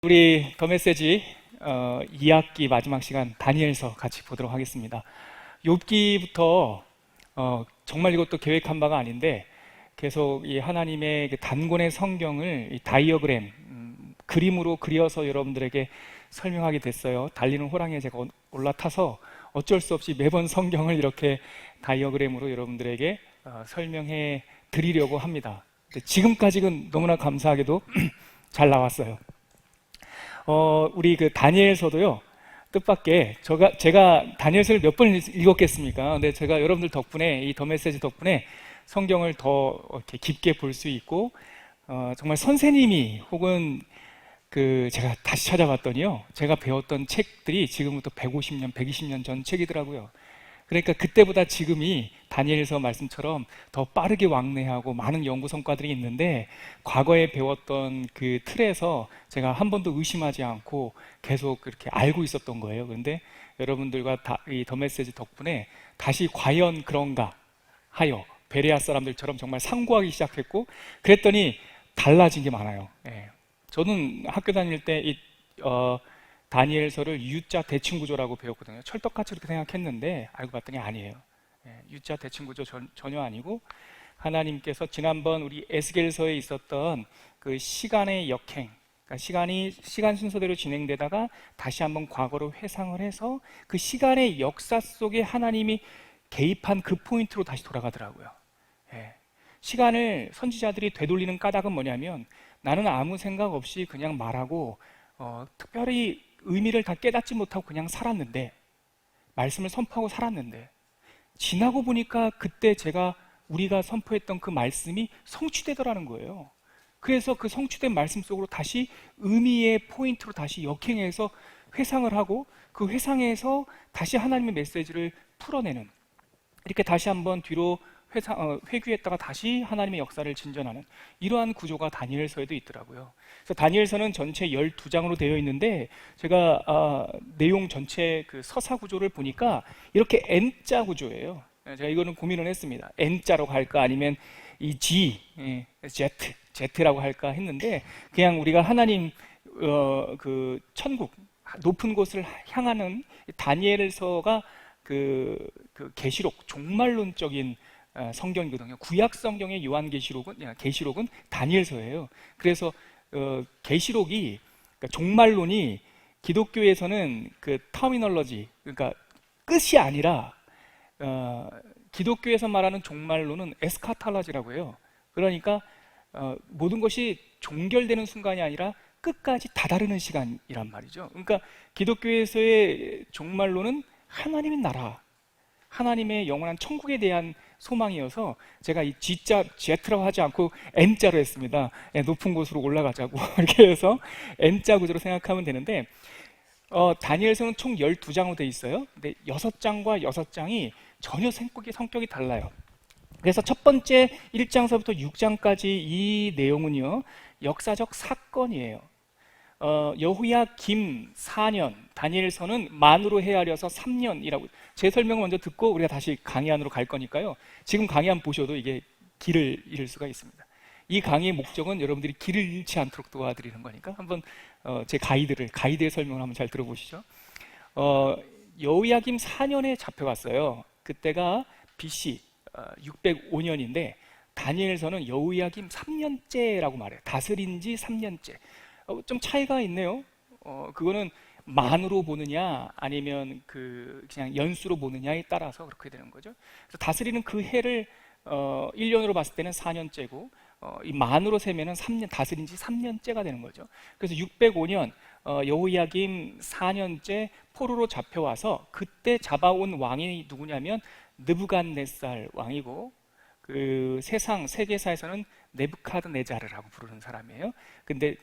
우리 더 메시지 2학기 마지막 시간 다니엘서 같이 보도록 하겠습니다. 욥기부터 정말 이것도 계획한 바가 아닌데 계속 이 하나님의 그 단권의 성경을 이 다이어그램 그림으로 그려서 여러분들에게 설명하게 됐어요. 달리는 호랑이에 제가 올라타서 어쩔 수 없이 매번 성경을 이렇게 다이어그램으로 여러분들에게 설명해 드리려고 합니다. 지금까지는 너무나 감사하게도 잘 나왔어요. 우리 그 다니엘서도요, 뜻밖의 제가 다니엘서를 몇 번 읽었겠습니까? 근데 제가 여러분들 덕분에, 이 더 메시지 덕분에 성경을 더 이렇게 깊게 볼 수 있고, 정말 선생님이 혹은 제가 다시 찾아봤더니요, 제가 배웠던 책들이 지금부터 150년, 120년 전 책이더라고요. 그러니까 그때보다 지금이 다니엘서 말씀처럼 더 빠르게 왕래하고 많은 연구 성과들이 있는데, 과거에 배웠던 그 틀에서 제가 한 번도 의심하지 않고 계속 그렇게 알고 있었던 거예요. 그런데 여러분들과 이 더 메시지 덕분에 다시 과연 그런가 하여 베레아 사람들처럼 정말 상고하기 시작했고, 그랬더니 달라진 게 많아요. 저는 학교 다닐 때 다니엘서를 U자 대칭구조라고 배웠거든요. 철떡같이 그렇게 생각했는데 알고 봤더니 아니에요. U자 대칭구조 전혀 아니고, 하나님께서 지난번 우리 에스겔서에 있었던 그 시간의 역행, 그러니까 시간 순서대로 진행되다가 다시 한번 과거로 회상을 해서 그 시간의 역사 속에 하나님이 개입한 그 포인트로 다시 돌아가더라고요. 시간을 선지자들이 되돌리는 까닭은 뭐냐면, 나는 아무 생각 없이 그냥 말하고 특별히 의미를 다 깨닫지 못하고 그냥 살았는데, 말씀을 선포하고 살았는데, 지나고 보니까 그때 우리가 선포했던 그 말씀이 성취되더라는 거예요. 그래서 그 성취된 말씀 속으로 다시 의미의 포인트로 다시 역행해서 회상을 하고, 그 회상에서 다시 하나님의 메시지를 풀어내는, 이렇게 다시 한번 뒤로 회귀했다가 다시 하나님의 역사를 진전하는 이러한 구조가 다니엘서에도 있더라고요. 그래서 다니엘서는 전체 12장으로 되어 있는데, 제가 내용 전체 그 서사 구조를 보니까 이렇게 N자 구조예요. 제가 이거는 고민을 했습니다. N자로 갈까 아니면 이 G, Z라고 할까 했는데, 그냥 우리가 하나님 그 천국 높은 곳을 향하는 다니엘서가 그 계시록 종말론적인 성경이거든요. 구약 성경의 계시록은 다니엘서예요. 그래서 계시록이, 그러니까 종말론이 기독교에서는 그 터미널러지, 그러니까 끝이 아니라 기독교에서 말하는 종말론은 에스카탈라지라고 해요. 그러니까 모든 것이 종결되는 순간이 아니라 끝까지 다다르는 시간이란 말이죠. 그러니까 기독교에서의 종말론은 하나님의 나라, 하나님의 영원한 천국에 대한 소망이어서 제가 이 G자, Z라고 하지 않고 N자로 했습니다. 높은 곳으로 올라가자고 이렇게 해서 N자 구조로 생각하면 되는데, 다니엘서는 총 12장으로 되어 있어요. 근데 6장과 6장이 전혀 성격이 달라요. 그래서 첫 번째 1장서부터 6장까지 이 내용은요, 역사적 사건이에요. 여호야김 4년, 다니엘서는 만으로 헤아려서 3년이라고. 제 설명을 먼저 듣고 우리가 다시 강의 안으로 갈 거니까요, 지금 강의 안 보셔도 이게 길을 잃을 수가 있습니다. 이 강의의 목적은 여러분들이 길을 잃지 않도록 도와드리는 거니까 한번 제 가이드의 설명을 한번 잘 들어보시죠. 여호야김 4년에 잡혀갔어요. 그때가 BC 605년인데 다니엘서는 여호야김 3년째라고 말해요. 다스린 지 3년째. 좀 차이가 있네요. 그거는 만으로 보느냐 아니면 그냥 연수로 보느냐에 따라서 그렇게 되는 거죠. 그래서 다스리는 그 해를 1년으로 봤을 때는 4년째고, 이 만으로 세면은 3년, 다스린 지 3년째가 되는 거죠. 그래서 605년 여호야김 4년째 포로로 잡혀와서, 그때 잡아온 왕이 누구냐면 느부갓네살 왕이고, 그 세계사에서는 네부카드네자르라고 부르는 사람이에요. 근데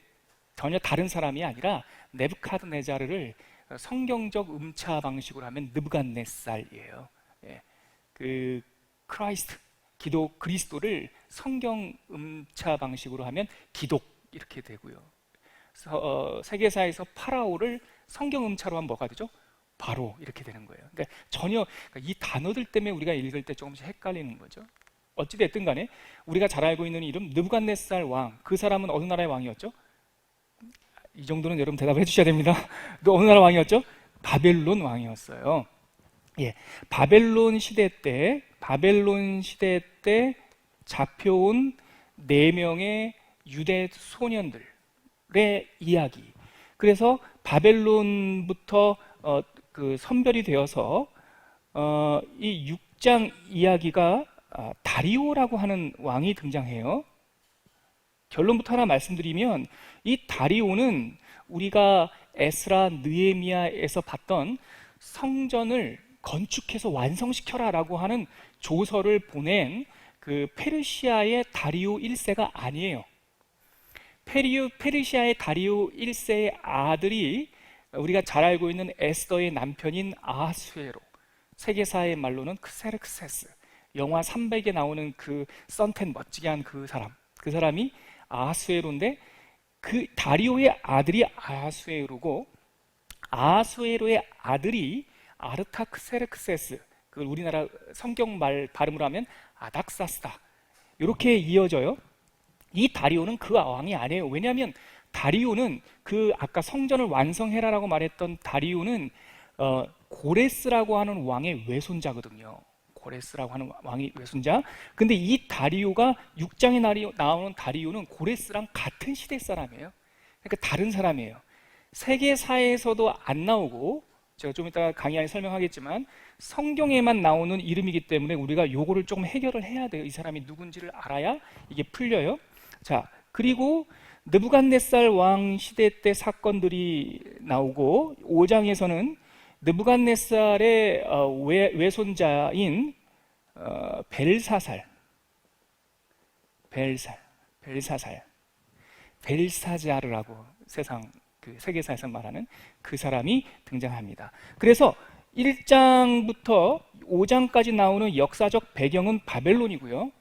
전혀 다른 사람이 아니라 네부카드네자르를 성경적 음차 방식으로 하면 느부갓네살이에요. 그 크라이스트, 그리스도를 성경 음차 방식으로 하면 기독 이렇게 되고요. 세계사에서 파라오를 성경 음차로 하면 뭐가 되죠? 바로 이렇게 되는 거예요. 그러니까 이 단어들 때문에 우리가 읽을 때 조금씩 헷갈리는 거죠. 어찌됐든 간에 우리가 잘 알고 있는 이름 느부갓네살 왕, 그 사람은 어느 나라의 왕이었죠? 이 정도는 여러분 대답을 해주셔야 됩니다. 또 어느 나라 왕이었죠? 바벨론 왕이었어요. 예, 바벨론 시대 때 잡혀온 4명의 유대 소년들의 이야기. 그래서 바벨론부터 선별이 되어서 이 6장 이야기가 다리오라고 하는 왕이 등장해요. 결론부터 하나 말씀드리면 이 다리오는 우리가 에스라, 느헤미야에서 봤던 성전을 건축해서 완성시켜라 라고 하는 조서를 보낸 그 페르시아의 다리오 1세가 아니에요. 페르시아의 다리오 1세의 아들이 우리가 잘 알고 있는 에스더의 남편인 아하수에로, 세계사의 말로는 크세르크세스, 영화 300에 나오는 그 선텐 멋지게 한 그 사람이 아하수에로인데, 그 다리오의 아들이 아하수에로고, 아하수에로의 아들이 아르타크세르크세스, 그 우리나라 성경말 발음으로 하면 아닥사스다, 이렇게 이어져요. 이 다리오는 그 왕이 아니에요. 왜냐하면 다리오는 그 아까 성전을 완성해라라고 말했던 다리오는 고레스라고 하는 왕의 외손자거든요. 고레스라고 하는 왕의 외손자. 근데 이 다리오가 6장에 나오는 다리오는 고레스랑 같은 시대 사람이에요. 그러니까 다른 사람이에요. 세계사에서도 안 나오고, 제가 좀 이따가 강의 안에 설명하겠지만 성경에만 나오는 이름이기 때문에 우리가 요거를 조금 해결을 해야 돼요. 이 사람이 누군지를 알아야 이게 풀려요. 자, 그리고 느부갓네살 왕 시대 때 사건들이 나오고, 5장에서는 느부갓네살의 외손자인 벨사자르라고 세계사에서 말하는 그 사람이 등장합니다. 그래서 1장부터 5장까지 나오는 역사적 배경은 바벨론이고요.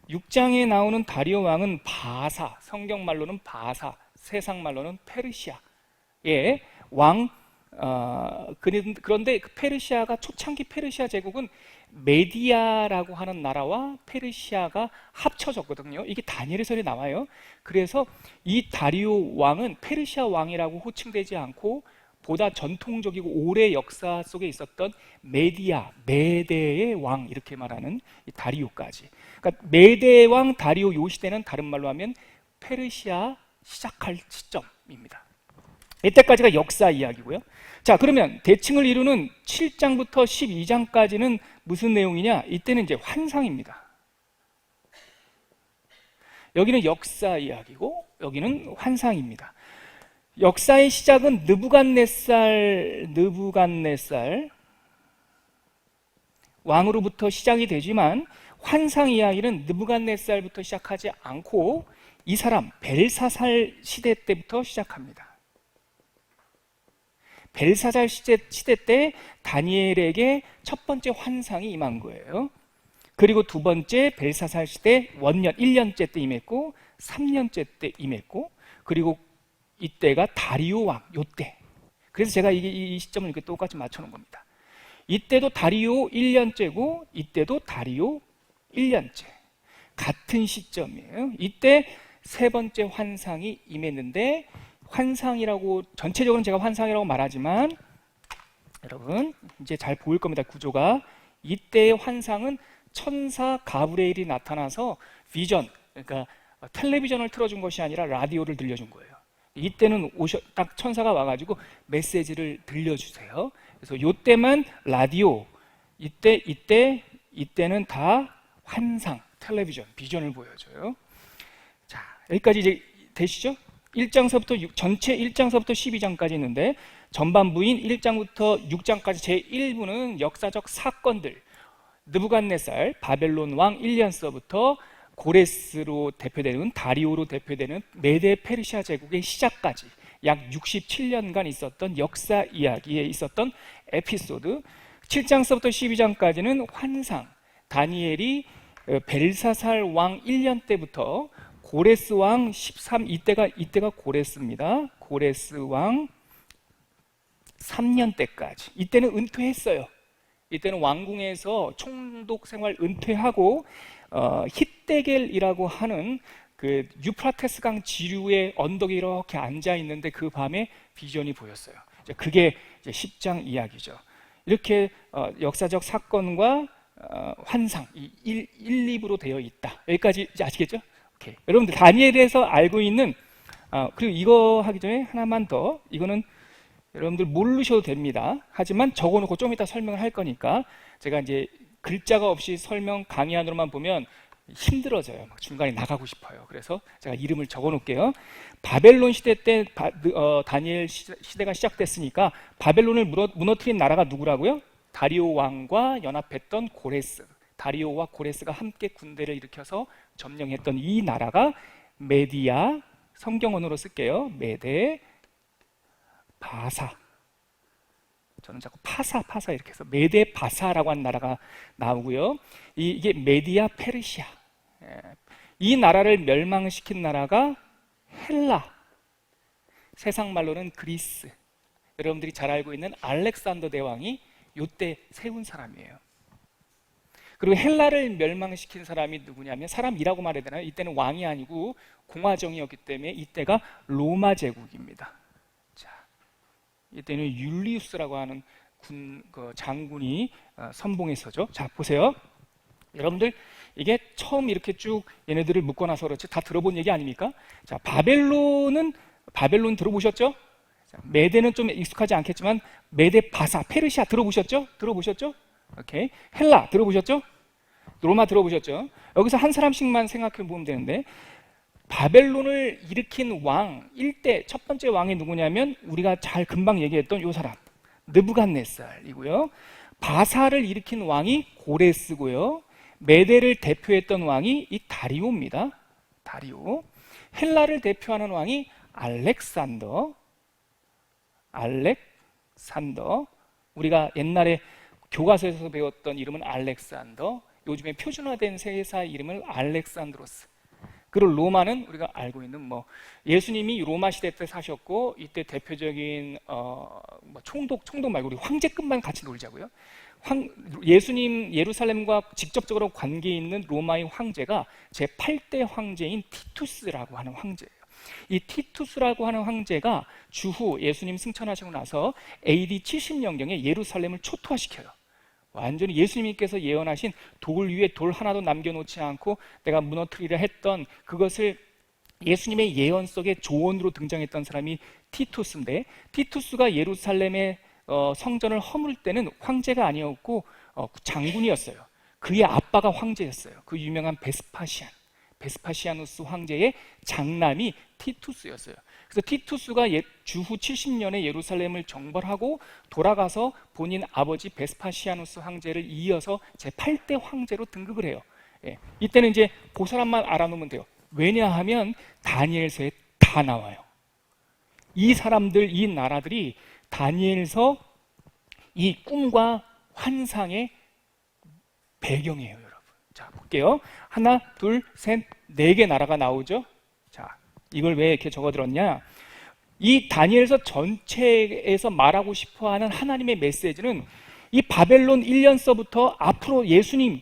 6장에 나오는 다리오 왕은 바사, 성경말로는 바사, 세상말로는 페르시아의 왕. 그런데 그 페르시아가, 초창기 페르시아 제국은 메디아라고 하는 나라와 페르시아가 합쳐졌거든요. 이게 다니엘서에 나와요. 그래서 이 다리오 왕은 페르시아 왕이라고 호칭되지 않고 보다 전통적이고 오래 역사 속에 있었던 메대의 왕, 이렇게 말하는 이 다리오까지. 그러니까 메대 왕 다리오 요 시대는 다른 말로 하면 페르시아 시작할 시점입니다. 이때까지가 역사 이야기고요. 자, 그러면 대칭을 이루는 7장부터 12장까지는 무슨 내용이냐? 이때는 이제 환상입니다. 여기는 역사 이야기고 여기는 환상입니다. 역사의 시작은 느부갓네살 왕으로부터 시작이 되지만, 환상 이야기는 느부갓네살부터 시작하지 않고 이 사람 벨사살 시대 때부터 시작합니다. 벨사살 시대 때 다니엘에게 첫 번째 환상이 임한 거예요. 그리고 두 번째 벨사살 시대 원년 1년째 때 임했고, 3년째 때 임했고, 그리고 이때가 다리오 왕, 요때. 그래서 제가 이 시점을 이렇게 똑같이 맞춰놓은 겁니다. 이때도 다리오 1년째고 이때도 다리오 1년째, 같은 시점이에요. 이때 세 번째 환상이 임했는데, 환상이라고, 전체적으로는 제가 환상이라고 말하지만 여러분 이제 잘 보일 겁니다. 구조가. 이때의 환상은 천사 가브리엘이 나타나서 비전, 그러니까 텔레비전을 틀어준 것이 아니라 라디오를 들려준 거예요. 이때는 딱 천사가 와가지고 메시지를 들려주세요. 그래서 이때만 라디오, 이때는 다 환상, 텔레비전, 비전을 보여줘요. 자, 여기까지 이제 되시죠? 1장서부터 전체 1장서부터 12장까지 있는데, 전반부인 1장부터 6장까지 제1부는 역사적 사건들, 느부갓네살 바벨론 왕 1년서부터 고레스로 대표되는, 다리오로 대표되는 메데 페르시아 제국의 시작까지 약 67년간 있었던 역사 이야기에 있었던 에피소드. 7장서부터 12장까지는 환상, 다니엘이 벨사살 왕 1년 때부터 고레스 왕 이때가 고레스입니다. 고레스 왕 3년 때까지. 이때는 은퇴했어요. 이때는 왕궁에서 총독 생활 은퇴하고 히데겔이라고 하는 그 유프라테스 강 지류의 언덕에 이렇게 앉아 있는데 그 밤에 비전이 보였어요. 그게 이제 10장 이야기죠. 이렇게 역사적 사건과 환상, 이 1, 2부로 되어 있다. 여기까지 이제 아시겠죠? 오케이. 여러분들 다니엘에서 알고 있는 그리고 이거 하기 전에 하나만 더, 이거는 여러분들 모르셔도 됩니다. 하지만 적어놓고 좀 이따 설명을 할 거니까 제가 이제 글자가 없이 설명 강의안으로만 보면 힘들어져요. 막 중간에 나가고 싶어요. 그래서 제가 이름을 적어 놓을게요. 바벨론 시대 때 다니엘 시대가 시작됐으니까 바벨론을 무너뜨린 나라가 누구라고요? 다리오 왕과 연합했던 고레스. 다리오와 고레스가 함께 군대를 일으켜서 점령했던 이 나라가 메디아, 성경 언어로 쓸게요. 메데 바사. 저는 자꾸 파사 이렇게 해서 메데 바사라고 하는 나라가 나오고요. 이게 메디아 페르시아. 이 나라를 멸망시킨 나라가 헬라. 세상 말로는 그리스. 여러분들이 잘 알고 있는 알렉산더 대왕이 이때 세운 사람이에요. 그리고 헬라를 멸망시킨 사람이 누구냐면, 사람이라고 말해야 되나요? 이때는 왕이 아니고 공화정이었기 때문에 이때가 로마 제국입니다. 자, 이때는 율리우스라고 하는 장군이 선봉했었죠. 자, 보세요. 여러분들 이게 처음 이렇게 쭉 얘네들을 묶어놔서 그렇지 다 들어본 얘기 아닙니까? 자, 바벨론 들어보셨죠? 자, 메데는 좀 익숙하지 않겠지만 메데 바사, 페르시아 들어보셨죠? 오케이. 헬라 들어보셨죠? 로마 들어보셨죠? 여기서 한 사람씩만 생각해 보면 되는데, 바벨론을 일으킨 왕 1대 첫 번째 왕이 누구냐면 우리가 잘 금방 얘기했던 이 사람 느부갓네살이고요. 바사를 일으킨 왕이 고레스고요. 메데를 대표했던 왕이 이 다리오입니다. 다리오. 헬라를 대표하는 왕이 알렉산더. 우리가 옛날에 교과서에서 배웠던 이름은 알렉산더. 요즘에 표준화된 세사 이름을 알렉산드로스. 그리고 로마는 우리가 알고 있는 예수님이 로마 시대 때 사셨고, 이때 대표적인 총독 말고 우리 황제급만 같이 놀자고요. 예수님 예루살렘과 직접적으로 관계 있는 로마의 황제가 제8대 황제인 티투스라고 하는 황제예요. 이 티투스라고 하는 황제가 주후 예수님 승천하시고 나서 AD 70년경에 예루살렘을 초토화시켜요. 완전히 예수님께서 예언하신 돌 위에 돌 하나도 남겨놓지 않고 내가 무너뜨리려 했던 그것을 예수님의 예언 속에 조언으로 등장했던 사람이 티투스인데, 티투스가 예루살렘의 성전을 허물 때는 황제가 아니었고 장군이었어요. 그의 아빠가 황제였어요. 그 유명한 베스파시아누스 황제의 장남이 티투스였어요. 그래서 티투스가 주후 70년에 예루살렘을 정벌하고 돌아가서 본인 아버지 베스파시아누스 황제를 이어서 제8대 황제로 등극을 해요. 이때는 이제 그 사람만 알아놓으면 돼요. 왜냐하면 다니엘서에 다 나와요. 이 사람들, 이 나라들이 다니엘서 이 꿈과 환상의 배경이에요, 여러분. 자, 볼게요. 하나, 둘, 셋, 4개 나라가 나오죠. 자, 이걸 왜 이렇게 적어들었냐? 이 다니엘서 전체에서 말하고 싶어하는 하나님의 메시지는 이 바벨론 1년서부터 앞으로 예수님,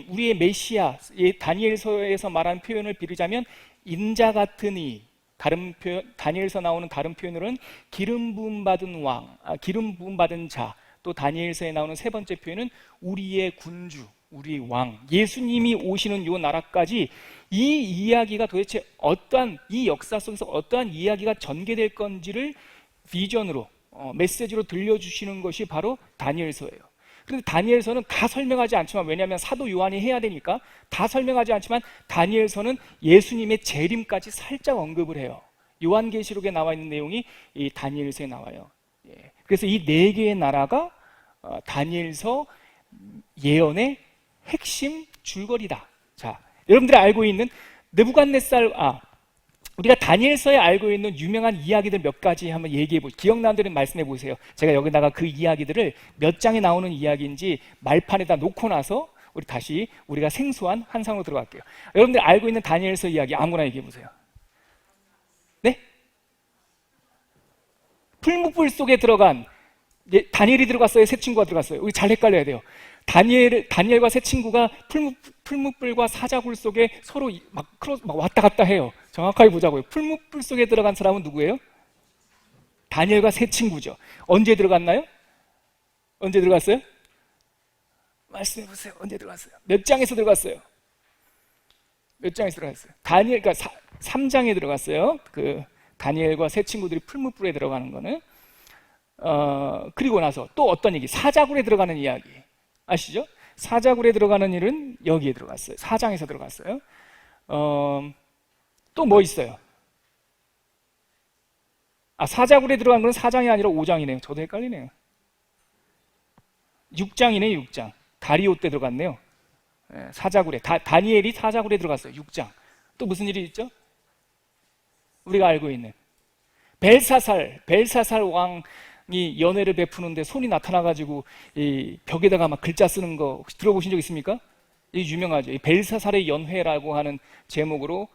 우리의 메시아, 다니엘서에서 말하는 표현을 빌리자면 인자 같은 이, 다른 표현, 다니엘서 나오는 다른 표현으로는 기름 부음 받은 왕, 기름 부음 받은 자, 또 다니엘서에 나오는 세 번째 표현은 우리의 군주, 우리 왕, 예수님이 오시는 요 나라까지 이 이야기가 도대체 이 역사 속에서 어떠한 이야기가 전개될 건지를 비전으로, 메시지로 들려주시는 것이 바로 다니엘서예요. 그런데 다니엘서는 다 설명하지 않지만, 왜냐하면 사도 요한이 해야 되니까 다 설명하지 않지만 다니엘서는 예수님의 재림까지 살짝 언급을 해요. 요한계시록에 나와 있는 내용이 이 다니엘서에 나와요. 그래서 이 4개의 나라가 다니엘서 예언의 핵심 줄거리다. 자, 여러분들이 알고 있는 우리가 다니엘서에 알고 있는 유명한 이야기들 몇 가지 한번 얘기해 보세요. 기억나는 대로 말씀해 보세요. 제가 여기다가 그 이야기들을 몇 장에 나오는 이야기인지 말판에다 놓고 나서 우리가 생소한 환상으로 들어갈게요. 여러분들 알고 있는 다니엘서 이야기 아무거나 얘기해 보세요. 네? 풀무불 속에 들어간 다니엘이 들어갔어요? 새 친구가 들어갔어요? 우리 잘 헷갈려야 돼요. 다니엘과 세 친구가 풀무불과 사자굴 속에 서로 막 왔다 갔다 해요. 정확하게 보자고요. 풀무불 속에 들어간 사람은 누구예요? 다니엘과 세 친구죠. 언제 들어갔나요? 언제 들어갔어요? 말씀해 보세요. 언제 들어갔어요? 몇 장에서 들어갔어요? 몇 장에서 들어갔어요? 그러니까 3장에 들어갔어요. 그 다니엘과 세 친구들이 풀무불에 들어가는 거는. 그리고 나서 또 어떤 얘기? 사자굴에 들어가는 이야기 아시죠? 사자굴에 들어가는 일은 여기에 들어갔어요. 4장에서 들어갔어요. 또 뭐 있어요? 사자굴에 들어간 건 4장이 아니라 5장이네요. 저도 헷갈리네요. 6장이네요. 6장. 다리오 때 들어갔네요. 사자굴에. 다니엘이 사자굴에 들어갔어요. 6장. 또 무슨 일이 있죠? 우리가 알고 있는 벨사살 왕이 연회를 베푸는데 손이 나타나가지고 이 벽에다가 막 글자 쓰는 거 혹시 들어보신 적 있습니까? 이 유명하죠. 이 벨사살의 연회라고 하는 제목으로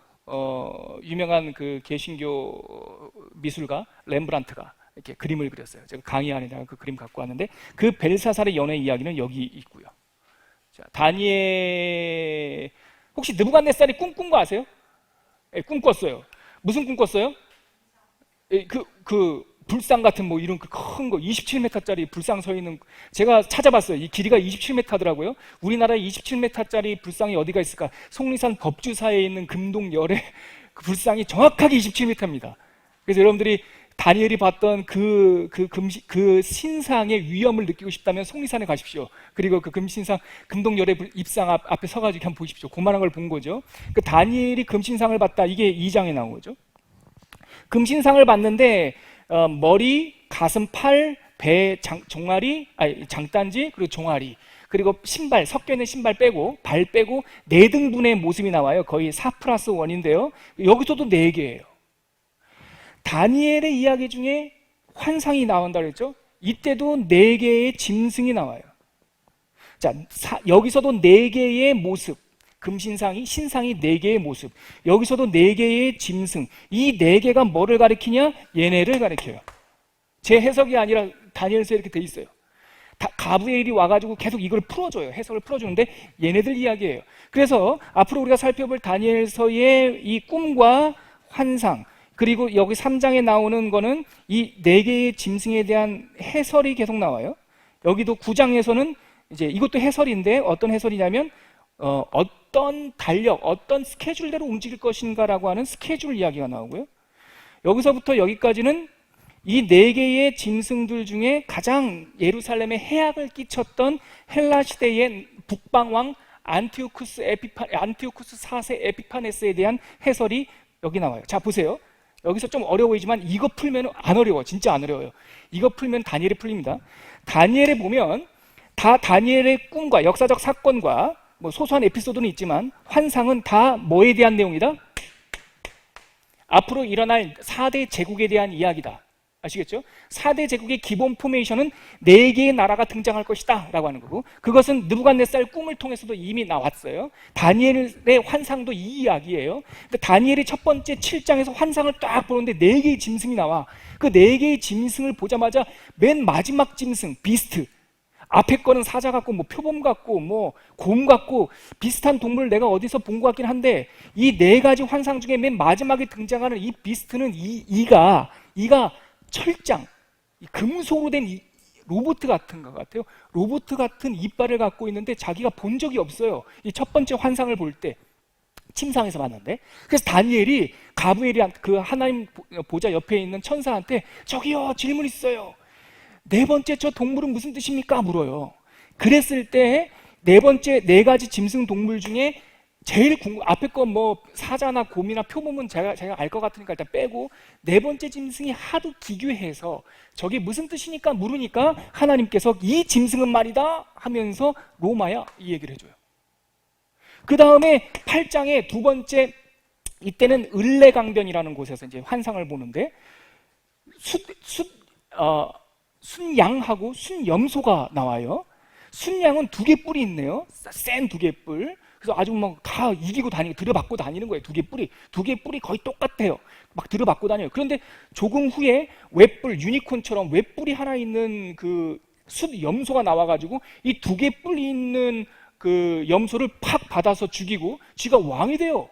유명한 그 개신교 미술가 렘브란트가 이렇게 그림을 그렸어요. 제가 강의 안에다가 그 그림 갖고 왔는데 그 벨사살의 연회 이야기는 여기 있고요. 자, 다니엘 혹시 느부갓네살이 꿈꾼 거 아세요? 꿈 꿨어요. 무슨 꿈 꿨어요? 그 불상 같은 뭐 이런 큰 거 27m짜리 불상 서 있는 제가 찾아봤어요. 이 길이가 27m더라고요. 우리나라에 27m짜리 불상이 어디가 있을까? 속리산 법주사에 있는 금동열의 그 불상이 정확하게 27m입니다. 그래서 여러분들이 다니엘이 봤던 그 신상의 위엄을 느끼고 싶다면 속리산에 가십시오. 그리고 그 금신상 금동열의 입상 앞에 서가지고 한번 보십시오. 그만한 걸 본 거죠. 그 다니엘이 금신상을 봤다. 이게 2장에 나오죠. 금신상을 봤는데 머리, 가슴, 팔, 배, 장단지, 그리고 종아리, 그리고 신발, 섞여 있는 신발 빼고 발 빼고 4등분의 모습이 나와요. 거의 4+1인데요. 여기서도 4개예요. 다니엘의 이야기 중에 환상이 나온다 그랬죠? 이때도 4개의 짐승이 나와요. 자, 여기서도 4개의 모습, 금신상이, 신상이 4개의 모습, 여기서도 4개의 짐승, 이 4개가 뭐를 가리키냐? 얘네를 가리켜요. 제 해석이 아니라 다니엘서에 이렇게 돼 있어요. 가브리엘이 와가지고 계속 이걸 풀어줘요. 해석을 풀어주는데 얘네들 이야기예요. 그래서 앞으로 우리가 살펴볼 다니엘서의 이 꿈과 환상, 그리고 여기 3장에 나오는 거는 이 4개의 짐승에 대한 해설이 계속 나와요. 여기도 9장에서는 이제 이것도 해설인데 어떤 해설이냐면 어떤 달력, 어떤 스케줄대로 움직일 것인가라고 하는 스케줄 이야기가 나오고요. 여기서부터 여기까지는 이 4개의 짐승들 중에 가장 예루살렘에 해악을 끼쳤던 헬라 시대의 북방왕 안티오쿠스 4세 에피파네스에 대한 해설이 여기 나와요. 자, 보세요. 여기서 좀 어려워 보이지만 이거 풀면 안 어려워. 진짜 안 어려워요. 이거 풀면 다니엘이 풀립니다. 다니엘에 보면 다 다니엘의 꿈과 역사적 사건과 뭐 소소한 에피소드는 있지만 환상은 다 뭐에 대한 내용이다? 앞으로 일어날 4대 제국에 대한 이야기다. 아시겠죠? 4대 제국의 기본 포메이션은 4개의 나라가 등장할 것이다 라고 하는 거고, 그것은 느부갓네살 꿈을 통해서도 이미 나왔어요. 다니엘의 환상도 이 이야기예요. 근데 다니엘이 첫 번째 7장에서 환상을 딱 보는데 4개의 짐승이 나와. 그 4개의 짐승을 보자마자 맨 마지막 짐승 비스트, 앞에 거는 사자 같고 뭐 표범 같고 뭐 곰 같고 비슷한 동물을 내가 어디서 본 것 같긴 한데, 이 4가지 환상 중에 맨 마지막에 등장하는 이 비스트는 이가 철장, 금속으로 된 로봇 같은 것 같아요. 로봇 같은 이빨을 갖고 있는데 자기가 본 적이 없어요. 이 첫 번째 환상을 볼 때 침상에서 봤는데, 그래서 다니엘이 가브리엘이 그 하나님 보좌 옆에 있는 천사한테 저기요, 질문 있어요. 4번째 저 동물은 무슨 뜻입니까? 물어요. 그랬을 때 4가지 짐승 동물 중에 제일 앞에 거 뭐 사자나 곰이나 표범은 제가 알 것 같으니까 일단 빼고 4번째 짐승이 하도 기괴해서 저게 무슨 뜻이니까 물으니까 하나님께서 이 짐승은 말이다 하면서 로마야 이 얘기를 해줘요. 그 다음에 8장에 2번째, 이때는 을레강변이라는 곳에서 이제 환상을 보는데 순양하고 순염소가 나와요. 순양은 2개 뿔이 있네요. 센 2개 뿔. 그래서 아주 막 다 이기고 다니고 들여받고 다니는 거예요. 2개 뿔이 거의 똑같아요. 막 들여받고 다녀요. 그런데 조금 후에 웹뿔, 유니콘처럼 웹뿔이 하나 있는 그 염소가 나와가지고 이 두 개 뿔이 있는 그 염소를 팍 받아서 죽이고 쥐가 왕이 돼요.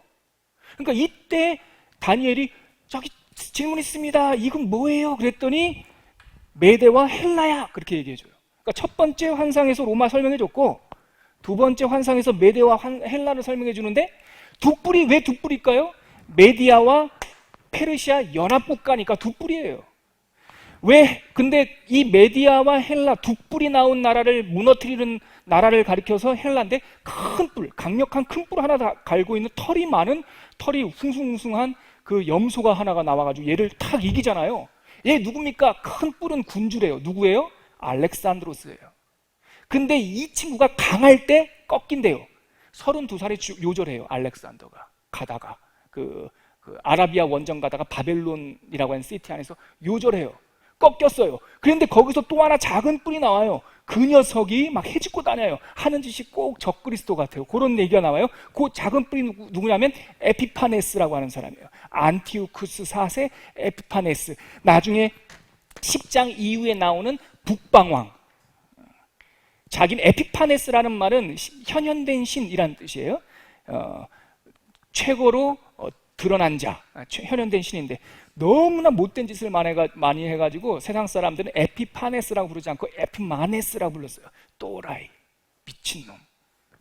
그러니까 이때 다니엘이 저기 질문 있습니다. 이건 뭐예요? 그랬더니 메대와 헬라야 그렇게 얘기해줘요. 그러니까 첫 번째 환상에서 로마 설명해줬고 두 번째 환상에서 메대와 헬라를 설명해주는데 두 뿔이 왜 두 뿔일까요? 메디아와 페르시아 연합국가니까 두 뿔이에요. 왜? 근데 이 메디아와 헬라 두 뿔이 나온 나라를 무너뜨리는 나라를 가리켜서 헬라인데 큰 뿔, 강력한 큰 뿔 하나 다 갈고 있는 털이 많은 털이 웅숭웅숭한 그 염소가 하나가 나와가지고 얘를 탁 이기잖아요. 얘 누굽니까? 큰 뿔은 군주래요. 누구예요? 알렉산드로스예요. 근데 이 친구가 강할 때 꺾인대요. 32살에 요절해요. 알렉산더가 가다가 그 아라비아 원정 가다가 바벨론이라고 하는 시티 안에서 요절해요. 꺾였어요. 그런데 거기서 또 하나 작은 뿔이 나와요. 그 녀석이 막 해집고 다녀요. 하는 짓이 꼭 적그리스도 같아요. 그런 얘기가 나와요. 그 작은 뿔이 누구냐면 에피파네스라고 하는 사람이에요. 안티오쿠스 4세 에피파네스. 나중에 10장 이후에 나오는 북방왕. 자기는 에피파네스라는 말은 현현된 신이라는 뜻이에요. 최고로 드러난 자, 현현된 신인데 너무나 못된 짓을 많이 해가지고 세상 사람들은 에피파네스라고 부르지 않고 에피마네스라고 불렀어요. 또라이, 미친놈.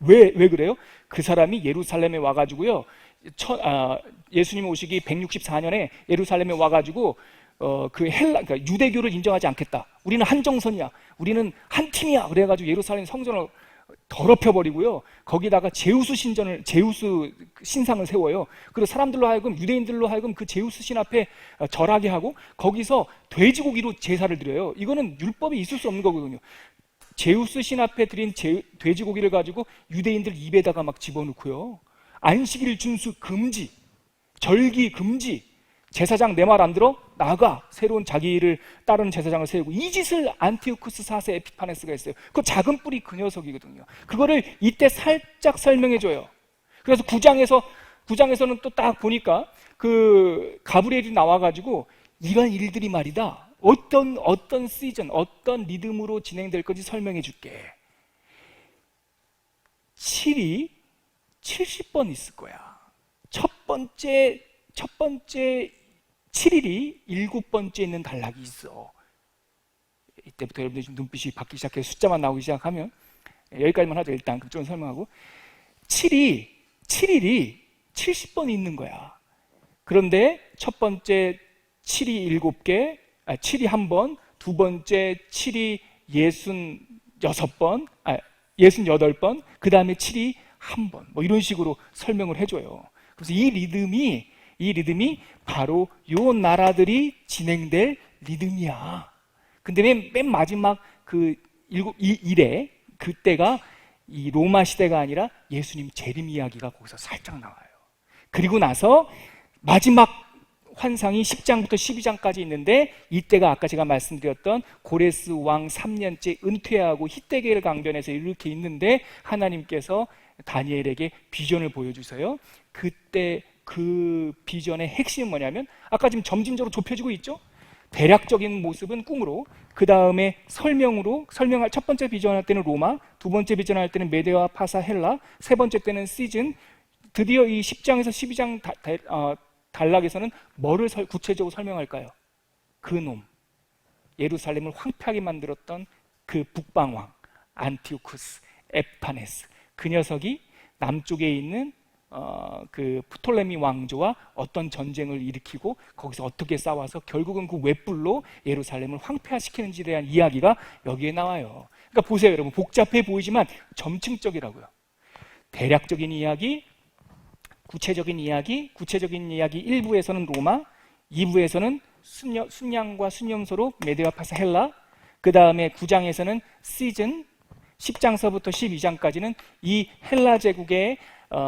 왜 그래요? 그 사람이 예루살렘에 와가지고요. 예수님 오시기 164년에 예루살렘에 와가지고 그러니까 유대교를 인정하지 않겠다. 우리는 한정선이야. 우리는 한 팀이야. 그래가지고 예루살렘 성전을 더럽혀버리고요. 거기다가 제우스 신상을 세워요. 그리고 사람들로 하여금, 유대인들로 하여금 그 제우스 신 앞에 절하게 하고 거기서 돼지고기로 제사를 드려요. 이거는 율법에 있을 수 없는 거거든요. 제우스 신 앞에 드린 돼지고기를 가지고 유대인들 입에다가 막 집어넣고요. 안식일 준수 금지, 절기 금지, 제사장 내 말 안 들어? 나가! 새로운 자기를 따르는 제사장을 세우고 이 짓을 안티오쿠스 4세 에피파네스가 했어요. 그 작은 뿔이 그 녀석이거든요. 그거를 이때 살짝 설명해줘요. 그래서 9장에서는 또 딱 보니까 그 가브리엘이 나와가지고 이런 일들이 말이다. 어떤 시즌, 어떤 리듬으로 진행될 건지 설명해 줄게. 7이 70번 있을 거야. 첫 번째 7일이 7번째 있는 단락이 있어. 이때부터 여러분들 좀 눈빛이 바뀌기 시작해서 숫자만 나오기 시작하면 여기까지만 하죠. 일단 그쪽은 설명하고 7일이 70번이 있는 거야. 그런데 첫 번째 7이 7개, 7이 1번, 두 번째 7이 66번, 68번, 그 다음에 7이 1번, 뭐 이런 식으로 설명을 해줘요. 그래서 이 리듬이 바로 요 나라들이 진행될 리듬이야. 근데 맨 마지막 그 일에 그때가 이 로마 시대가 아니라 예수님 재림 이야기가 거기서 살짝 나와요. 그리고 나서 마지막 환상이 10장부터 12장까지 있는데 이때가 아까 제가 말씀드렸던 고레스 왕 3년째 은퇴하고 히데겔 강변에서 이렇게 있는데 하나님께서 다니엘에게 비전을 보여주세요. 그때 그 비전의 핵심은 뭐냐면 아까 지금 점진적으로 좁혀지고 있죠? 대략적인 모습은 꿈으로, 그 다음에 설명할 첫 번째 비전할 때는 로마, 두 번째 비전할 때는 메데와 파사 헬라, 세 번째 때는 시즌. 드디어 이 10장에서 12장 단락에서는 뭐를 구체적으로 설명할까요? 그놈, 예루살렘을 황폐하게 만들었던 그 북방왕 안티오쿠스 에파네스, 그 녀석이 남쪽에 있는 그 프톨레미 왕조와 어떤 전쟁을 일으키고 거기서 어떻게 싸워서 결국은 그 외뿔로 예루살렘을 황폐화시키는지에 대한 이야기가 여기에 나와요. 그러니까 보세요 여러분, 복잡해 보이지만 점층적이라고요. 대략적인 이야기, 구체적인 이야기 1부에서는 로마, 2부에서는 순양과 순염소로 메데와 파사 헬라, 그 다음에 9장에서는 시즌, 10장서부터 12장까지는 이 헬라 제국의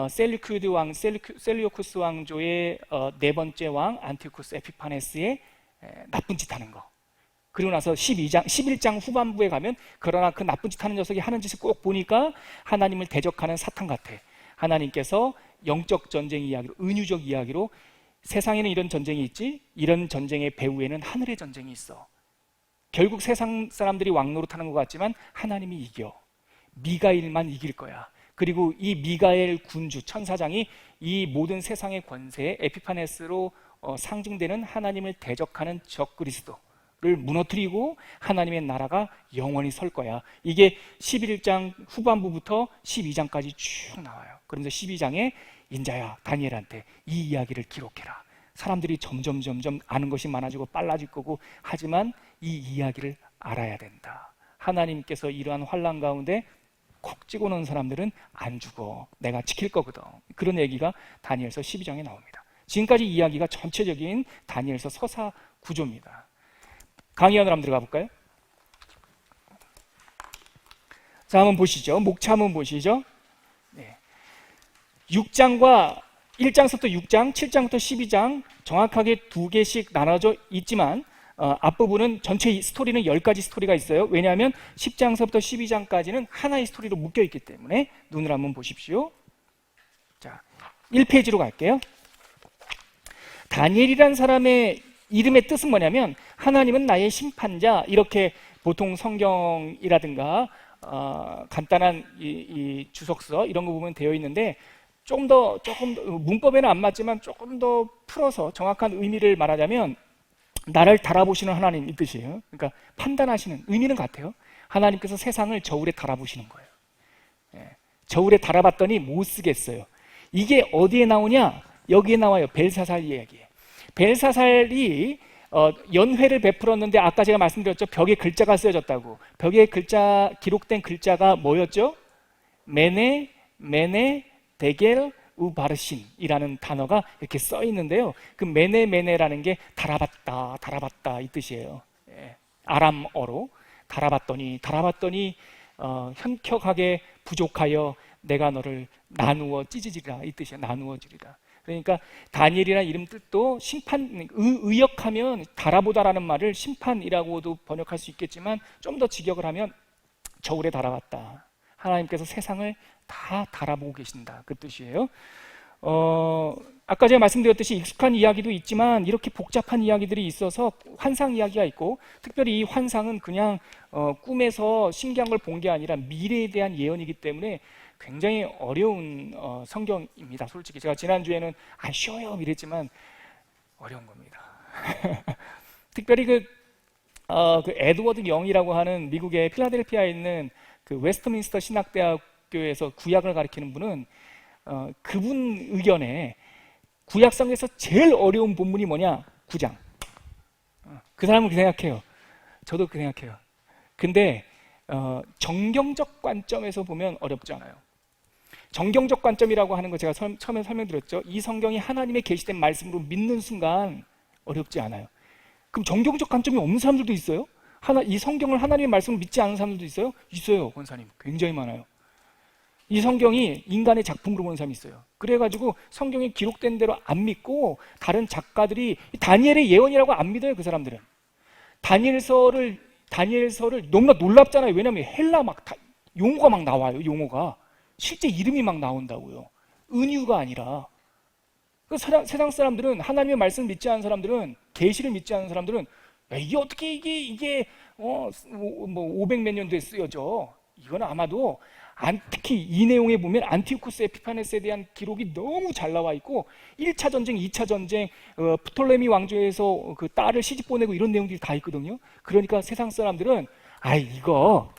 셀리오쿠스 왕조의 네 번째 왕 안티오쿠스 에피파네스의 나쁜 짓 하는 거. 그리고 나서 11장 후반부에 가면 그러나 그 나쁜 짓 하는 녀석이 하는 짓을 꼭 보니까 하나님을 대적하는 사탄 같아. 하나님께서 영적 전쟁 이야기로, 은유적 이야기로 세상에는 이런 전쟁이 있지, 이런 전쟁의 배후에는 하늘의 전쟁이 있어. 결국 세상 사람들이 왕노릇하는 것 같지만 하나님이 이겨. 미가엘만 이길 거야. 그리고 이 미가엘 군주 천사장이 이 모든 세상의 권세에 에피파네스로 상징되는 하나님을 대적하는 적 그리스도를 무너뜨리고 하나님의 나라가 영원히 설 거야. 이게 11장 후반부부터 12장까지 쭉 나와요. 그러면서 12장에 인자야 다니엘한테 이 이야기를 기록해라. 사람들이 점점 아는 것이 많아지고 빨라질 거고, 하지만 이 이야기를 알아야 된다. 하나님께서 이러한 환난 가운데 콕 찍어 놓은 사람들은 안 죽어. 내가 지킬 거거든. 그런 얘기가 다니엘서 12장에 나옵니다. 지금까지 이야기가 전체적인 다니엘서 서사 구조입니다. 강의안으로 한번 들어가 볼까요? 자, 한번 보시죠. 목차 한번 보시죠. 네. 6장과 1장부터 6장, 7장부터 12장 정확하게 두 개씩 나눠져 있지만 앞부분은 전체 스토리는 10가지 스토리가 있어요. 왜냐하면 10장서부터 12장까지는 하나의 스토리로 묶여있기 때문에. 눈을 한번 보십시오. 자, 1페이지로 갈게요. 다니엘이라는 사람의 이름의 뜻은 뭐냐면 하나님은 나의 심판자, 이렇게 보통 성경이라든가 간단한 이 주석서 이런 거 보면 되어 있는데, 조금 더 문법에는 안 맞지만 조금 더 풀어서 정확한 의미를 말하자면 나를 달아보시는 하나님 이 뜻이에요. 그러니까 판단하시는 의미는 같아요. 하나님께서 세상을 저울에 달아보시는 거예요. 저울에 달아봤더니 못 쓰겠어요. 이게 어디에 나오냐? 여기에 나와요. 벨사살 이야기에. 벨사살이 연회를 베풀었는데 아까 제가 말씀드렸죠. 벽에 글자가 쓰여졌다고. 벽에 기록된 글자가 뭐였죠? 메네 데겔 우바르신이라는 단어가 이렇게 써 있는데요. 그 메네라는 게 달아봤다 이 뜻이에요. 아람어로 달아봤더니 현격하게 부족하여 내가 너를 나누어 찢으리라 이 뜻이에요. 나누어 주리라. 그러니까 다니엘이라는 이름 뜻도 심판, 의역하면 달아보다라는 말을 심판이라고도 번역할 수 있겠지만 좀 더 직역을 하면 저울에 달아봤다. 하나님께서 세상을 다 달아보고 계신다 그 뜻이에요. 아까 제가 말씀드렸듯이 익숙한 이야기도 있지만 이렇게 복잡한 이야기들이 있어서 환상 이야기가 있고, 특별히 이 환상은 그냥 꿈에서 신기한 걸 본 게 아니라 미래에 대한 예언이기 때문에 굉장히 어려운 성경입니다. 솔직히 제가 지난주에는 쉬워요 이랬지만 어려운 겁니다. 특별히 그 에드워드 영이라고 하는 미국의 필라델피아에 있는 그 웨스트민스터 신학대학교에서 구약을 가르치는 분은 그분 의견에 구약성에서 제일 어려운 본문이 뭐냐? 9장. 그 사람은 그렇게 생각해요. 저도 그렇게 생각해요. 근데 정경적 관점에서 보면 어렵지 않아요. 정경적 관점이라고 하는 거 제가 처음에 설명드렸죠. 이 성경이 하나님의 계시된 말씀으로 믿는 순간 어렵지 않아요. 그럼 정경적 관점이 없는 사람들도 있어요? 이 성경을 하나님의 말씀을 믿지 않는 사람들도 있어요? 있어요, 권사님. 굉장히 많아요. 이 성경이 인간의 작품으로 보는 사람이 있어요. 그래가지고 성경이 기록된 대로 안 믿고 다른 작가들이 다니엘의 예언이라고 안 믿어요. 그 사람들은 다니엘서를 너무나 놀랍잖아요. 왜냐하면 헬라 용어가 막 나와요. 용어가 실제 이름이 막 나온다고요. 은유가 아니라. 세상 사람들은, 하나님의 말씀을 믿지 않는 사람들은, 계시를 믿지 않는 사람들은 이게 어떻게 이게 뭐 500몇 년도에 쓰여져. 이건 아마도 특히 이 내용에 보면 안티오쿠스 에피파네스에 대한 기록이 너무 잘 나와 있고 1차 전쟁, 2차 전쟁, 프톨레미 왕조에서 그 딸을 시집 보내고 이런 내용들이 다 있거든요. 그러니까 세상 사람들은 이거